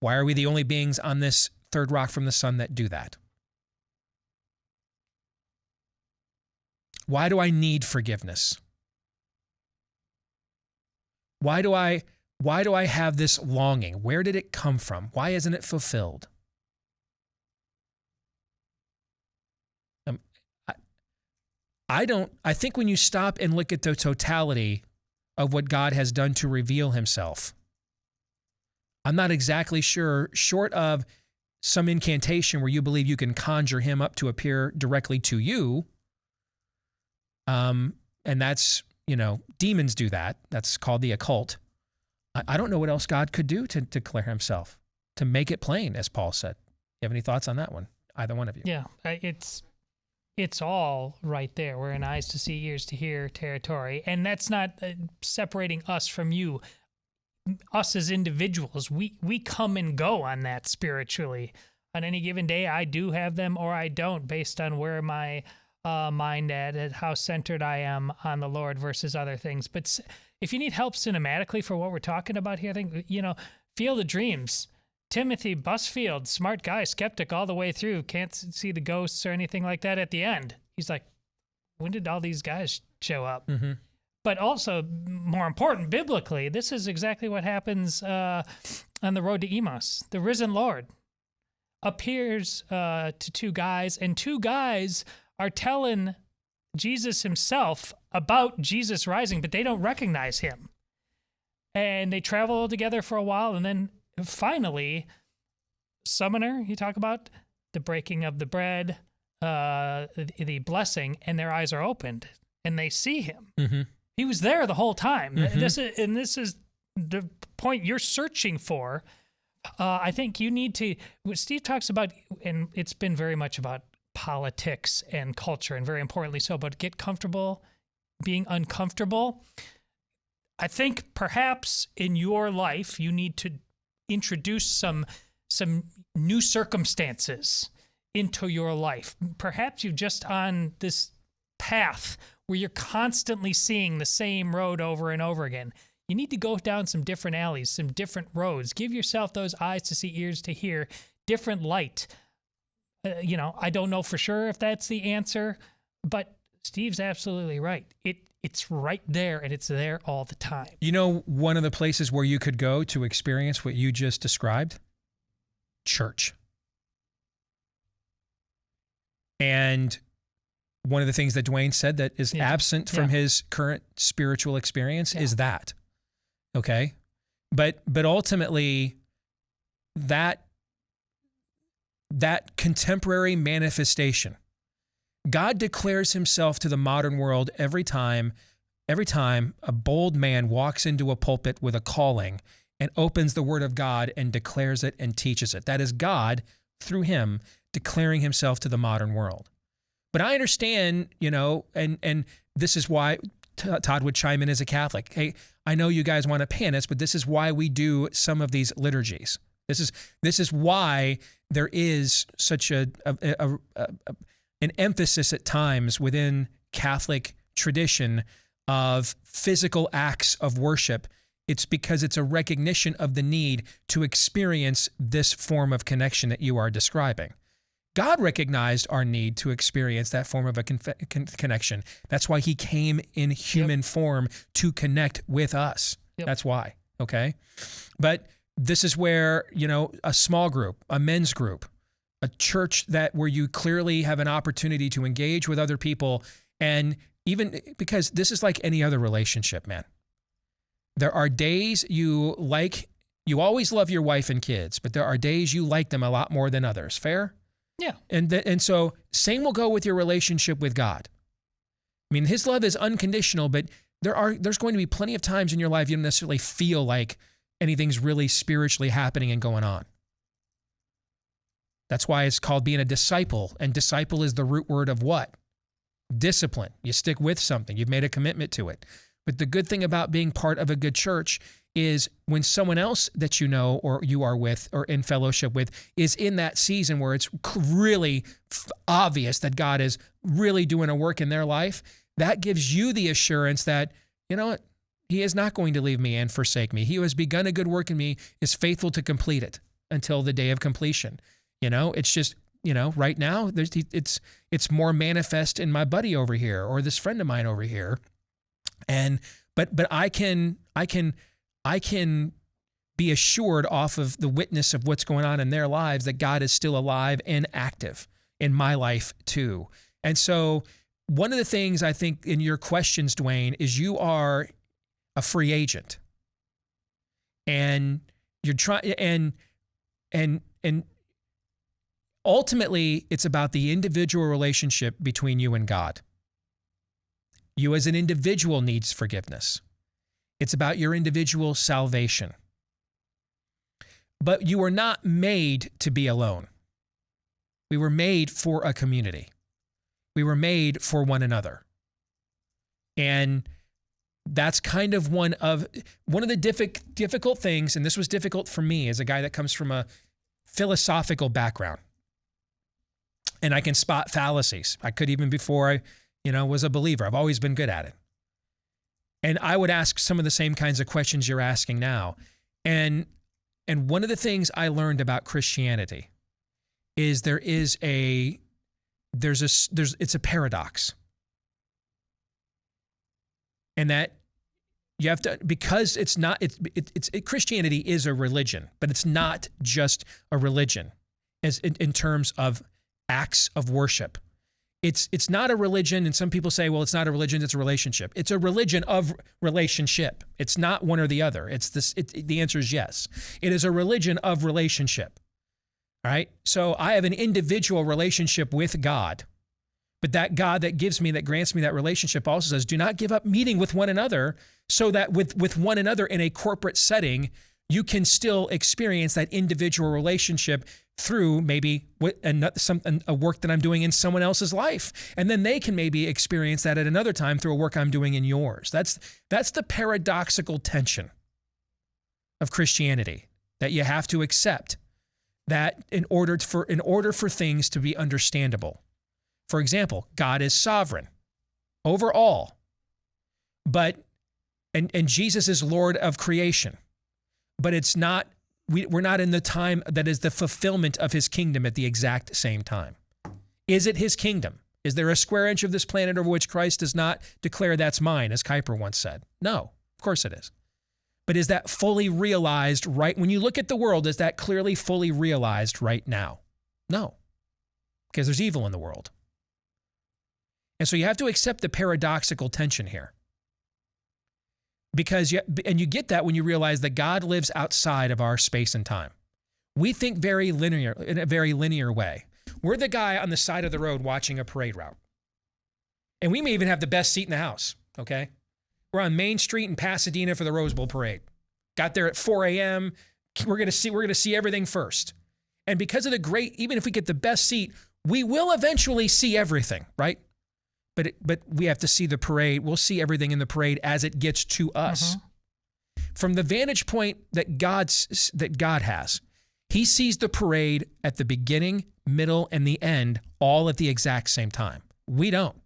Why are we the only beings on this third rock from the sun that do that? Why do I need forgiveness? Why do I have this longing? Where did it come from? Why isn't it fulfilled? I think when you stop and look at the totality of what God has done to reveal himself, I'm not exactly sure, short of some incantation where you believe you can conjure him up to appear directly to you, and that's, demons do that. That's called the occult. I don't know what else God could do to declare himself, to make it plain, as Paul said. You have any thoughts on that one? Either one of you? Yeah, it's all right there. We're in eyes to see, ears to hear territory. And that's not separating us from you. Us as individuals, we come and go on that spiritually. On any given day, I do have them or I don't, based on where my mind at how centered I am on the Lord versus other things. But if you need help cinematically for what we're talking about here, I think, Field of Dreams, Timothy Busfield, smart guy, skeptic all the way through, can't see the ghosts or anything like that at the end. He's like, when did all these guys show up? Mm-hmm. But also, more important, biblically, this is exactly what happens on the road to Emmaus. The risen Lord appears to two guys, and two guys are telling Jesus himself about Jesus rising, but they don't recognize him. And they travel together for a while, and then finally, summoner, you talk about the breaking of the bread, the blessing, and their eyes are opened, and they see him. Mm-hmm. He was there the whole time. Mm-hmm. This is the point you're searching for. I think you need to, what Steve talks about, and it's been very much about politics and culture, and very importantly so, but get comfortable being uncomfortable. I think perhaps in your life you need to introduce some new circumstances into your life. Perhaps you're just on this path where you're constantly seeing the same road over and over again. You need to go down some different alleys, some different roads. Give yourself those eyes to see, ears to hear, different light. I don't know for sure if that's the answer, but Steve's absolutely right. It's right there, and it's there all the time. You know, one of the places where you could go to experience what you just described? Church. And one of the things that Dwayne said that is absent from his current spiritual experience is that. Okay? But ultimately, that contemporary manifestation, God declares himself to the modern world every time a bold man walks into a pulpit with a calling and opens the word of God and declares it and teaches it. That is God, through him, declaring himself to the modern world. But I understand, and this is why Todd would chime in as a Catholic. Hey, I know you guys want to pan us, but this is why we do some of these liturgies. This is why there is such an emphasis at times within Catholic tradition of physical acts of worship. It's because it's a recognition of the need to experience this form of connection that you are describing. God recognized our need to experience that form of a connection. That's why he came in human form to connect with us. That's why, okay? But this is where, a small group, a men's group, a church where you clearly have an opportunity to engage with other people, and even because this is like any other relationship, man. There are days you always love your wife and kids, but there are days you like them a lot more than others. Fair? Yeah. And so same will go with your relationship with God. I mean, his love is unconditional, but there's going to be plenty of times in your life you don't necessarily feel like anything's really spiritually happening and going on. That's why it's called being a disciple, and disciple is the root word of what? Discipline. You stick with something. You've made a commitment to it. But the good thing about being part of a good church is when someone else that you know or you are with or in fellowship with is in that season where it's really obvious that God is really doing a work in their life, that gives you the assurance that, you know what, he is not going to leave me and forsake me. He who has begun a good work in me is faithful to complete it until the day of completion. It's just, right now it's more manifest in my buddy over here or this friend of mine over here. But I can be assured off of the witness of what's going on in their lives that God is still alive and active in my life too. And so one of the things I think in your questions, Dwayne, is you are a free agent, and you're trying, and ultimately it's about the individual relationship between you and God. You as an individual needs forgiveness. It's about your individual salvation. But you were not made to be alone. We were made for a community. We were made for one another. And that's kind of one of the difficult things, and this was difficult for me as a guy that comes from a philosophical background. And I can spot fallacies. I could even before I was a believer. I've always been good at it. And I would ask some of the same kinds of questions you're asking now. And one of the things I learned about Christianity is it's a paradox. And that you have to, because it's not, Christianity is a religion, but it's not just a religion as in terms of acts of worship. It's not a religion, and some people say, well, it's not a religion, it's a relationship. It's a religion of relationship. It's not one or the other. The answer is yes. It is a religion of relationship. All right? So I have an individual relationship with God, but that God that gives me, that grants me that relationship also says, do not give up meeting with one another, so that with one another in a corporate setting, you can still experience that individual relationship through maybe a work that I'm doing in someone else's life. And then they can maybe experience that at another time through a work I'm doing in yours. That's the paradoxical tension of Christianity that you have to accept, that in order for things to be understandable. For example, God is sovereign over all, but and Jesus is Lord of creation. But it's not, we're not in the time that is the fulfillment of his kingdom at the exact same time. Is it his kingdom? Is there a square inch of this planet over which Christ does not declare that's mine, as Kuyper once said? No, of course it is. But is that fully realized right? When you look at the world, is that clearly fully realized right now? No, because there's evil in the world. And so you have to accept the paradoxical tension here. And you get that when you realize that God lives outside of our space and time. We think in a very linear way. We're the guy on the side of the road watching a parade route. And we may even have the best seat in the house, okay? We're on Main Street in Pasadena for the Rose Bowl parade. Got there at 4 a.m. We're going to see everything first. And because of even if we get the best seat, we will eventually see everything, right? But we have to see the parade. We'll see everything in the parade as it gets to us. Mm-hmm. From the vantage point that God has, he sees the parade at the beginning, middle, and the end all at the exact same time. We don't.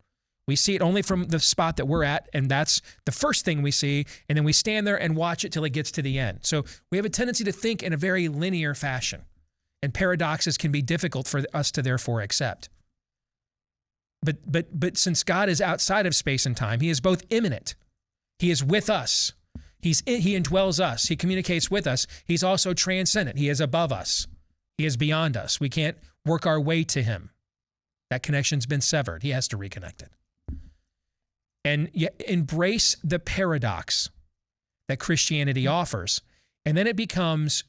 We see it only from the spot that we're at, and that's the first thing we see, and then we stand there and watch it till it gets to the end. So we have a tendency to think in a very linear fashion, and paradoxes can be difficult for us to therefore accept. But since God is outside of space and time, he is both immanent. He is with us. He indwells us. He communicates with us. He's also transcendent. He is above us. He is beyond us. We can't work our way to him. That connection's been severed. He has to reconnect it. And embrace the paradox that Christianity offers. And then it becomes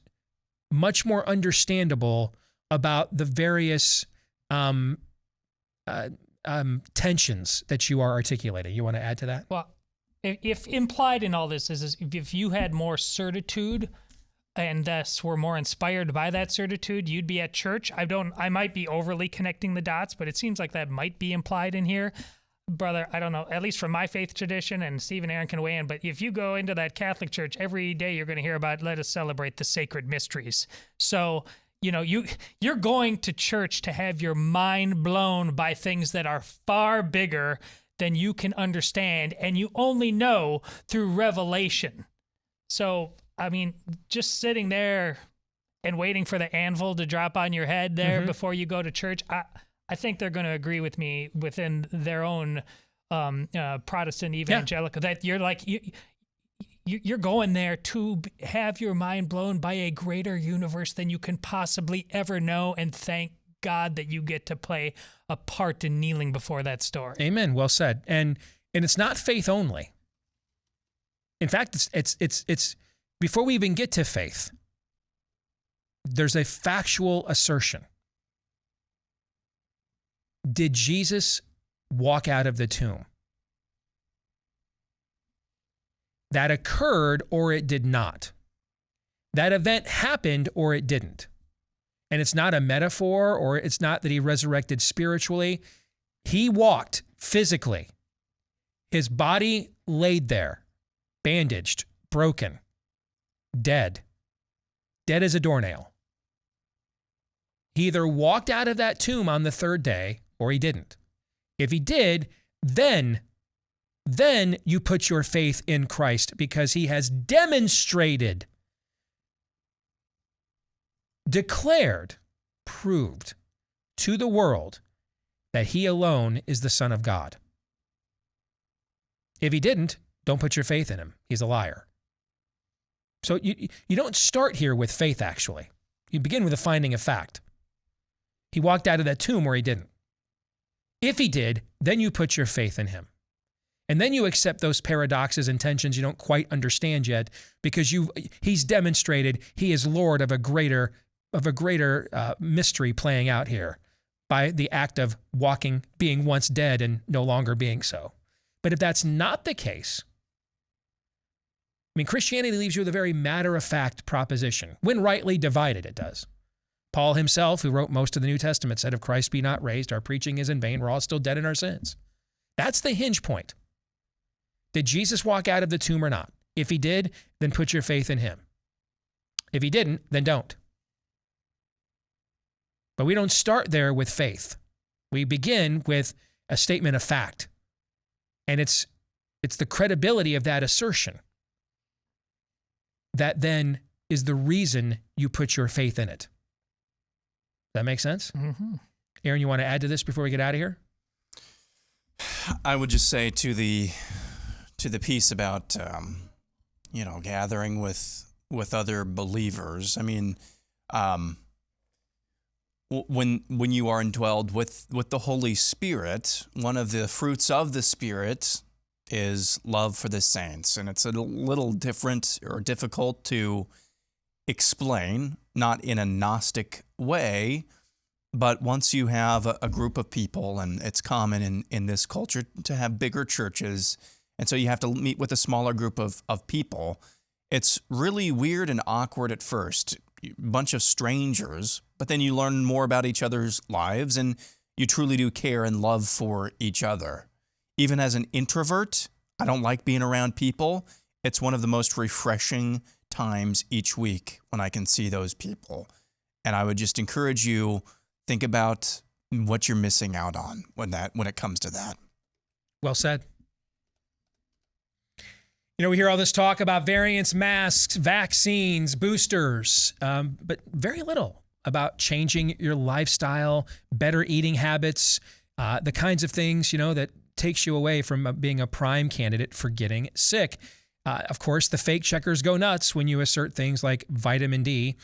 much more understandable about the various tensions that you are articulating. You want to add to that? Well, if implied in all this is if you had more certitude and thus were more inspired by that certitude, you'd be at church. I might be overly connecting the dots, but it seems like that might be implied in here. Brother, I don't know, at least from my faith tradition, and Steve and Aaron can weigh in, but if you go into that Catholic church, every day you're going to hear about, let us celebrate the sacred mysteries. So, you're going to church to have your mind blown by things that are far bigger than you can understand, and you only know through revelation. So, I mean, just sitting there and waiting for the anvil to drop on your head there before you go to church, I think they're going to agree with me within their own Protestant evangelical that you're like, you're going there to have your mind blown by a greater universe than you can possibly ever know, and thank God that you get to play a part in kneeling before that story. Amen. Well said. And it's not faith only. In fact, it's before we even get to faith, there's a factual assertion. Did Jesus walk out of the tomb? That occurred or it did not. That event happened or it didn't. And it's not a metaphor, or it's not that he resurrected spiritually. He walked physically. His body laid there, bandaged, broken, dead as a doornail. He either walked out of that tomb on the third day or he didn't. If he did, then you put your faith in Christ, because he has demonstrated, declared, proved to the world that he alone is the Son of God. If he didn't, don't put your faith in him. He's a liar. So you don't start here with faith, actually. You begin with a finding of fact. He walked out of that tomb or he didn't. If he did, then you put your faith in him. And then you accept those paradoxes and tensions you don't quite understand yet, because he's demonstrated he is Lord of a greater mystery playing out here by the act of walking, being once dead and no longer being so. But if that's not the case, I mean, Christianity leaves you with a very matter-of-fact proposition. When rightly divided, it does. Paul himself, who wrote most of the New Testament, said, if Christ be not raised, our preaching is in vain. We're all still dead in our sins. That's the hinge point. Did Jesus walk out of the tomb or not? If he did, then put your faith in him. If he didn't, then don't. But we don't start there with faith. We begin with a statement of fact. And it's the credibility of that assertion that then is the reason you put your faith in it. That make sense? Mm-hmm. Aaron, you want to add to this before we get out of here? I would just say to the piece about gathering with other believers. I mean, when you are indwelled with the Holy Spirit, one of the fruits of the Spirit is love for the saints, and it's a little different or difficult to explain, not in a Gnostic way, but once you have a group of people, and it's common in this culture to have bigger churches, and so you have to meet with a smaller group of people, it's really weird and awkward at first, a bunch of strangers, but then you learn more about each other's lives, and you truly do care and love for each other. Even as an introvert, I don't like being around people. It's one of the most refreshing times each week when I can see those people. And I would just encourage you, think about what you're missing out on when it comes to that. Well said. You know, we hear all this talk about variants, masks, vaccines, boosters, but very little about changing your lifestyle, better eating habits, the kinds of things, that takes you away from being a prime candidate for getting sick. Of course, the fake checkers go nuts when you assert things like vitamin D,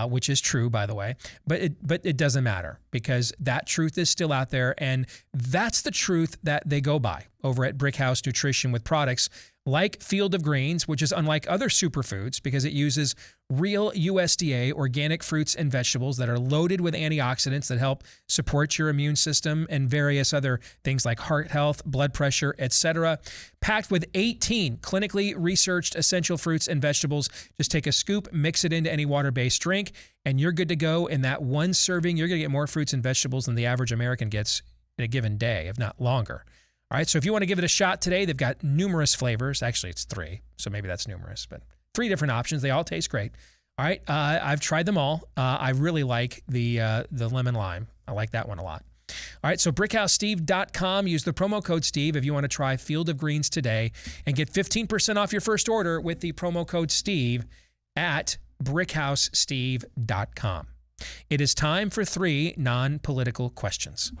which is true, by the way, but it doesn't matter because that truth is still out there, and that's the truth that they go by over at Brickhouse Nutrition with products like Field of Greens, which is unlike other superfoods because it uses real USDA organic fruits and vegetables that are loaded with antioxidants that help support your immune system and various other things like heart health, blood pressure, etc. Packed with 18 clinically researched essential fruits and vegetables. Just take a scoop, mix it into any water-based drink, and you're good to go. In that one serving, you're going to get more fruits and vegetables than the average American gets in a given day, if not longer. All right, so if you want to give it a shot today, they've got numerous flavors. Actually, it's 3, so maybe that's numerous, but 3 different options. They all taste great. All right, I've tried them all. I really like the lemon lime. I like that one a lot. All right, so BrickhouseSteve.com. Use the promo code Steve if you want to try Field of Greens today and get 15% off your first order with the promo code Steve at BrickhouseSteve.com. It is time for 3 non-political questions.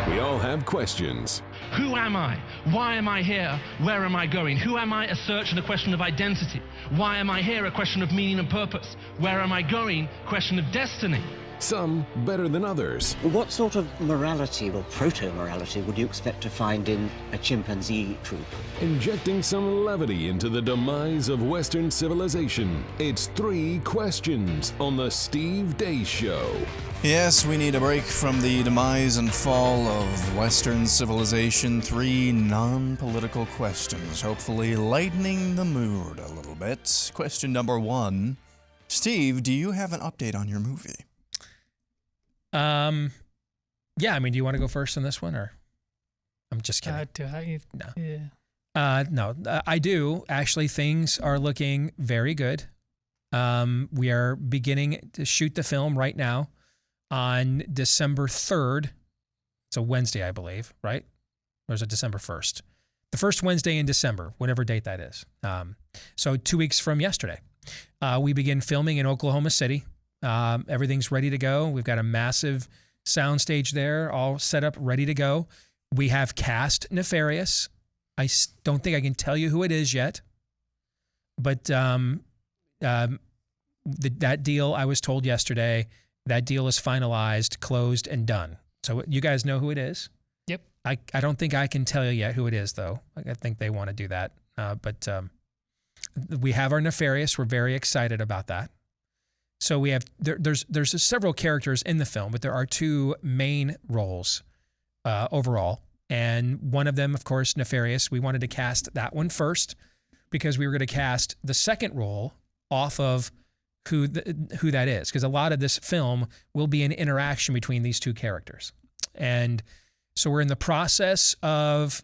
We all have questions. Who am I? Why am I here? Where am I going? Who am I? A search and a question of identity. Why am I here? A question of meaning and purpose. Where am I going? Question of destiny. Some better than others. What sort of morality or proto-morality would you expect to find in a chimpanzee troop? Injecting some levity into the demise of Western civilization. It's 3 questions on the Steve Deace Show. Yes, we need a break from the demise and fall of Western civilization. 3 non-political questions, hopefully lightening the mood a little bit. Question number 1. Steve, do you have an update on your movie? Yeah, I mean, do you want to go first on this one, or? I'm just kidding. No. Yeah. No, I do. Actually, things are looking very good. We are beginning to shoot the film right now on December 3rd. It's a Wednesday, I believe, right? Or is it December 1st? The first Wednesday in December, whatever date that is. So 2 weeks from yesterday, we begin filming in Oklahoma City. Everything's ready to go. We've got a massive soundstage there, all set up, ready to go. We have cast Nefarious. I don't think I can tell you who it is yet, but that deal, I was told yesterday, that deal is finalized, closed, and done. So you guys know who it is? Yep. I don't think I can tell you yet who it is, though. I think they want to do that. But we have our Nefarious. We're very excited about that. So we have there's several characters in the film, but there are 2 main roles overall, and one of them, of course, Nefarious. We wanted to cast that one first, because we were going to cast the second role off of who that is, because a lot of this film will be an interaction between these two characters. And so we're in the process of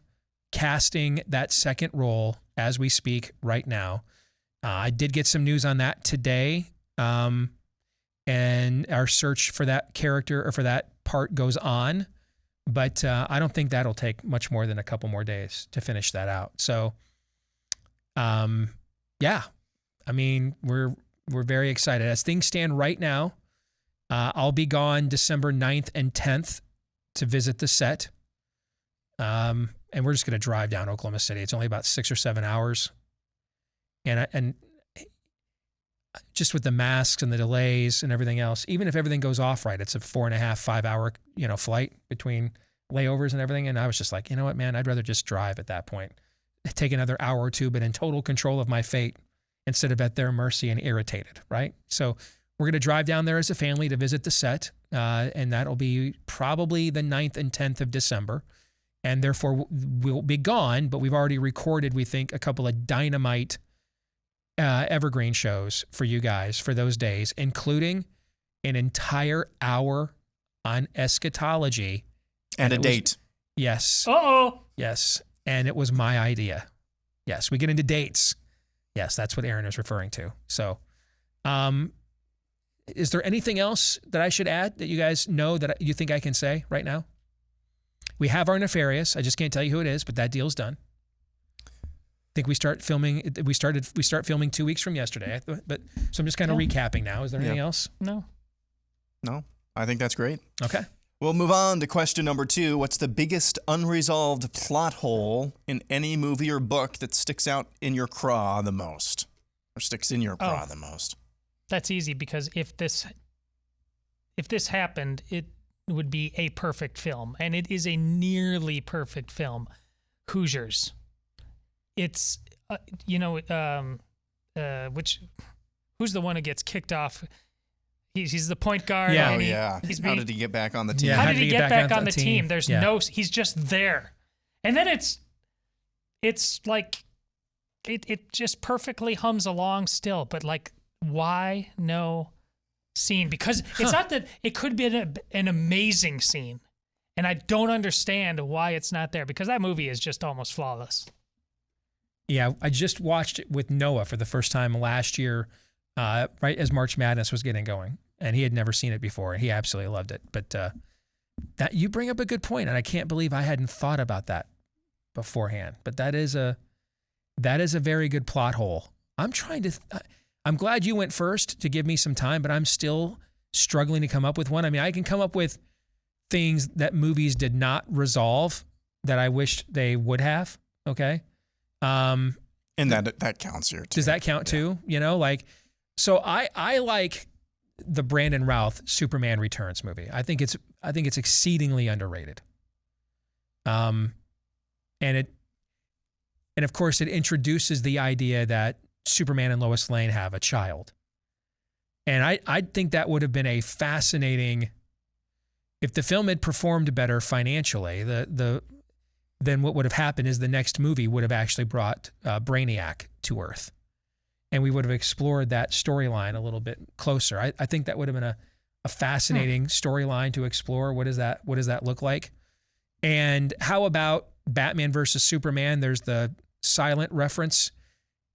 casting that second role as we speak right now. I did get some news on that today, and our search for that character or for that part goes on, but I don't think that'll take much more than a couple more days to finish that out. So, yeah, I mean, we're very excited. As things stand right now, I'll be gone December 9th and 10th to visit the set. And we're just going to drive down Oklahoma City. It's only about 6 or 7 hours. And just with the masks and the delays and everything else, even if everything goes off right, it's a 4.5, 5 hour, flight between layovers and everything. And I was just like, you know what, man, I'd rather just drive at that point. Take another hour or two, but in total control of my fate instead of at their mercy and irritated, right? So we're going to drive down there as a family to visit the set, and that'll be probably the 9th and 10th of December. And therefore, we'll be gone, but we've already recorded, we think, a couple of dynamite evergreen shows for you guys for those days, including an entire hour on eschatology. And a date. Yes. Uh-oh. Yes. And it was my idea. Yes, we get into dates. Yes, that's what Aaron is referring to. So, is there anything else that I should add that you guys know that you think I can say right now? We have our nefarious. I just can't tell you who it is, but that deal's done. I think we start filming. We start filming 2 weeks from yesterday. But so I'm just kind of recapping now. Is there anything else? No. I think that's great. Okay. We'll move on to question number 2. What's the biggest unresolved plot hole in any movie or book that sticks out in your craw the most? Or sticks in your craw the most? That's easy, because if this happened, it would be a perfect film. And it is a nearly perfect film. Hoosiers. It's, who's the one who gets kicked off? He's the point guard. Yeah, and How did he get back on the team? How did he get back on the team? There's he's just there. And then it's like, it just perfectly hums along still, but like, why no scene? Because it's not that it could be an amazing scene. And I don't understand why it's not there, because that movie is just almost flawless. Yeah, I just watched it with Noah for the first time last year, right as March Madness was getting going. And he had never seen it before, and he absolutely loved it. But that you bring up a good point, and I can't believe I hadn't thought about that beforehand. But that is a very good plot hole. I'm glad you went first to give me some time, but I'm still struggling to come up with one. I mean, I can come up with things that movies did not resolve that I wished they would have. Okay. And that counts here too. Does that count too? So I like the Brandon Routh Superman Returns movie. I think it's exceedingly underrated. And of course it introduces the idea that Superman and Lois Lane have a child. And I think that would have been a fascinating, if the film had performed better financially, then what would have happened is the next movie would have actually brought Brainiac to Earth. And we would have explored that storyline a little bit closer. I think that would have been a fascinating storyline to explore. What does that look like? And how about Batman versus Superman? There's the silent reference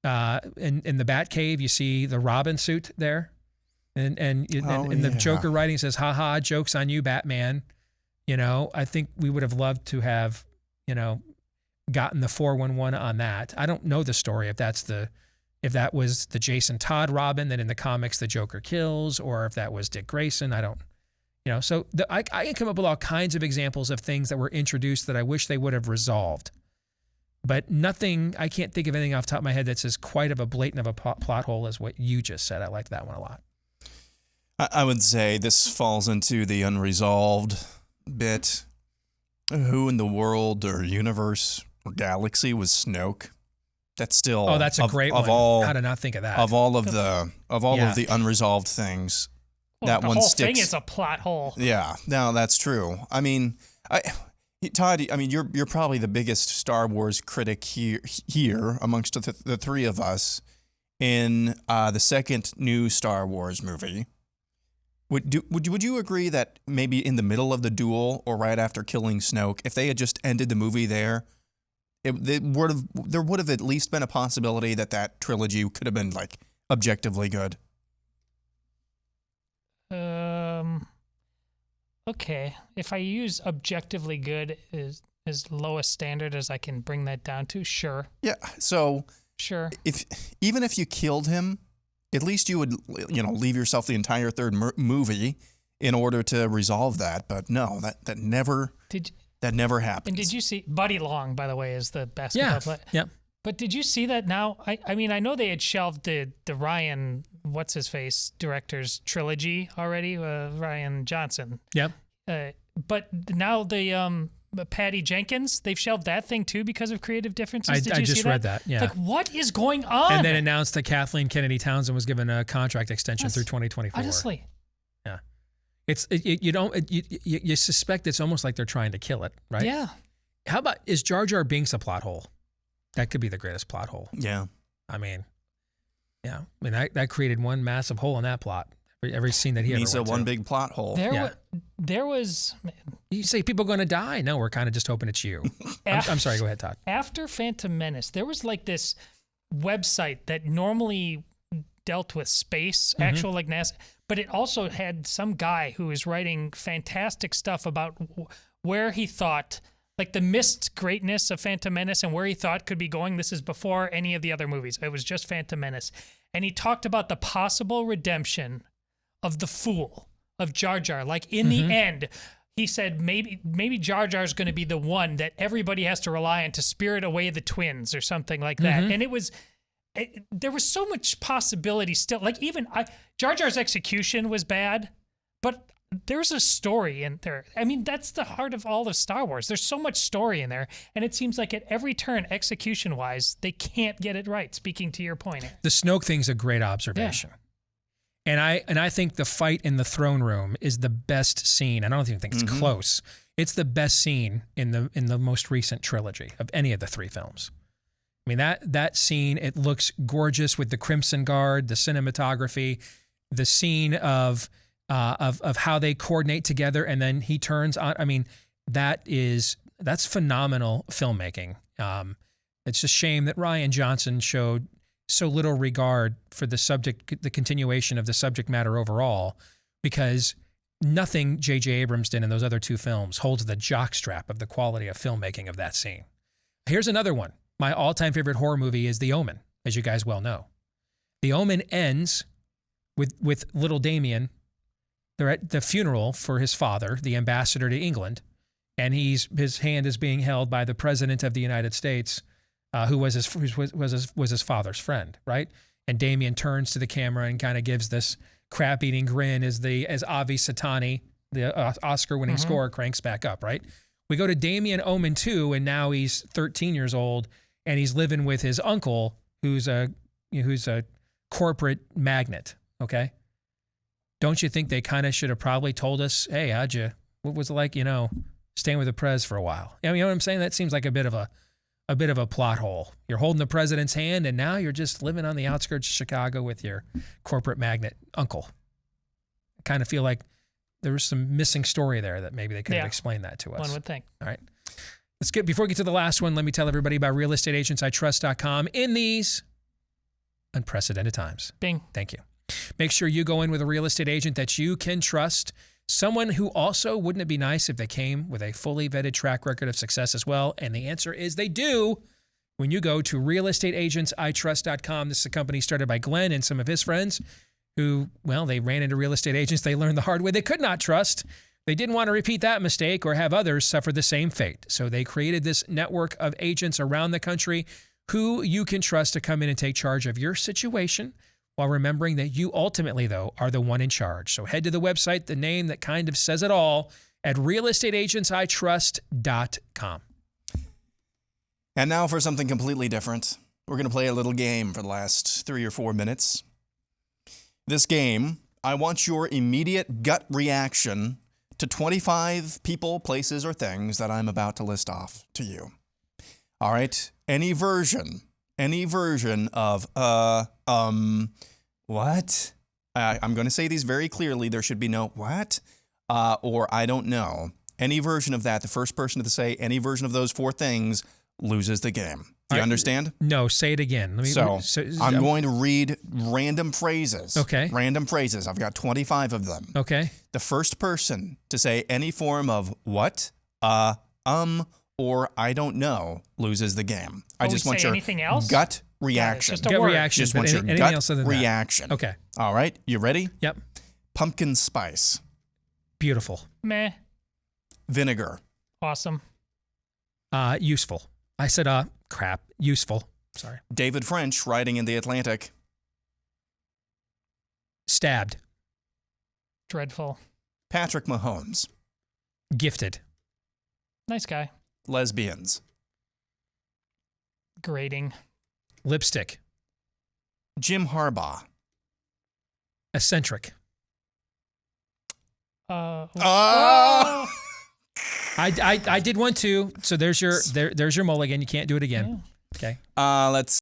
in the Batcave. You see the Robin suit there, and the Joker writing says, "Ha ha, joke's on you, Batman." I think we would have loved to have gotten the 411 on that. I don't know the story if that was the Jason Todd Robin that in the comics the Joker kills, or if that was Dick Grayson. I don't, so I can come up with all kinds of examples of things that were introduced that I wish they would have resolved, but nothing, I can't think of anything off the top of my head that's as quite of a blatant of a plot hole as what you just said. I like that one a lot. I would say this falls into the unresolved bit. Who in the world or universe or galaxy was Snoke? That's still that's a great one. How to not think of that? Of all of the unresolved things, that the one whole sticks. thing is a plot hole. Yeah, no, that's true. I mean, Todd, I mean, you're probably the biggest Star Wars critic here amongst the three of us. In the second new Star Wars movie, would you agree that maybe in the middle of the duel or right after killing Snoke, if they had just ended the movie there, there would have at least been a possibility that trilogy could have been like objectively good? Okay, if I use objectively good as lowest standard as I can bring that down to, sure. Yeah, so sure. Even if you killed him, at least you would, leave yourself the entire third movie in order to resolve that. But no, that never happens. And did you see Buddy Long, by the way, is the basketball player? Yeah. But did you see that now? I mean, I know they had shelved the Ryan, what's his face, director's trilogy already, Ryan Johnson. Yep. But now the Patty Jenkins, they've shelved that thing too because of creative differences. Did I you just see read that. Yeah. Like, what is going on? And then announced that Kathleen Kennedy Townsend was given a contract extension through 2024. Honestly. Yeah. You suspect it's almost like they're trying to kill it, right? Yeah. How about, is Jar Jar Binks a plot hole? That could be the greatest plot hole. Yeah. I mean, that created one massive hole in that plot. Every scene that he ever went to. One big plot hole. There was. You say people going to die? No, we're kind of just hoping it's you. I'm sorry. Go ahead, Todd. After Phantom Menace, there was like this website that normally dealt with space, actual like NASA, but it also had some guy who was writing fantastic stuff about where he thought, like the missed greatness of Phantom Menace and where he thought could be going. This is before any of the other movies. It was just Phantom Menace. And he talked about the possible redemption of the fool, of Jar Jar. Like in the end, he said maybe Jar Jar is going to be the one that everybody has to rely on to spirit away the twins or something like that. And there was so much possibility still. Like even Jar Jar's execution was bad, but there's a story in there. I mean, that's the heart of all of Star Wars. There's so much story in there, and it seems like at every turn, execution-wise, they can't get it right, speaking to your point. The Snoke thing's a great observation. Yeah. And I think the fight in the throne room is the best scene. I don't even think it's close. It's the best scene in the most recent trilogy of any of the three films. I mean, that scene, it looks gorgeous with the Crimson Guard, the cinematography, the scene of how they coordinate together, and then he turns on. I mean, that's phenomenal filmmaking. It's a shame that Rian Johnson showed so little regard for the continuation of the subject matter overall, because nothing J.J. Abrams did in those other two films holds the jockstrap of the quality of filmmaking of that scene. Here's another one. My all-time favorite horror movie is The Omen, as you guys well know. The Omen ends with little Damien. They're at the funeral for his father, the ambassador to England, and his hand is being held by the president of the United States, who was his father's friend, right? And Damien turns to the camera and kind of gives this crap-eating grin as Avi Satani, the Oscar-winning scorer, cranks back up, right? We go to Damien Omen 2, and now he's 13 years old, and he's living with his uncle, who's a corporate magnate. Okay. Don't you think they kind of should have probably told us, hey, what was it like, staying with the prez for a while? I mean, you know what I'm saying? That seems like a bit of a plot hole. You're holding the president's hand, and now you're just living on the outskirts of Chicago with your corporate magnate uncle. I kind of feel like there was some missing story there that maybe they could have explained that to us. One would think. All right. Before we get to the last one, let me tell everybody about realestateagentsitrust.com in these unprecedented times. Bing. Thank you. Make sure you go in with a real estate agent that you can trust. Someone who also, wouldn't it be nice if they came with a fully vetted track record of success as well? And the answer is they do. When you go to realestateagentsitrust.com, this is a company started by Glenn and some of his friends who, they ran into real estate agents they learned the hard way they could not trust. They didn't want to repeat that mistake or have others suffer the same fate. So they created this network of agents around the country who you can trust to come in and take charge of your situation, while remembering that you ultimately, though, are the one in charge. So head to the website, the name that kind of says it all, at realestateagentsitrust.com. And now for something completely different. We're going to play a little game for the last 3 or 4 minutes. This game, I want your immediate gut reaction to 25 people, places, or things that I'm about to list off to you. All right? Any version of, what? I'm going to say these very clearly. There should be no what or I don't know. Any version of that, the first person to say any version of those 4 things loses the game. Do you understand? No, say it again. I'm going to read random phrases. Okay. Random phrases. I've got 25 of them. Okay. The first person to say any form of what, or I don't know loses the game. I just want your anything else? gut reaction. Just a word. Reaction. Just want your anything gut else other than reaction. That. Okay. All right. You ready? Yep. Pumpkin spice. Beautiful. Meh. Vinegar. Awesome. Useful. I said, crap. Useful. Sorry. David French riding in the Atlantic. Stabbed. Dreadful. Patrick Mahomes. Gifted. Nice guy. Lesbians. Grating. Lipstick. Jim Harbaugh. Eccentric. Oh! I did one too. So there's your mulligan. You can't do it again. Yeah. Okay. Let's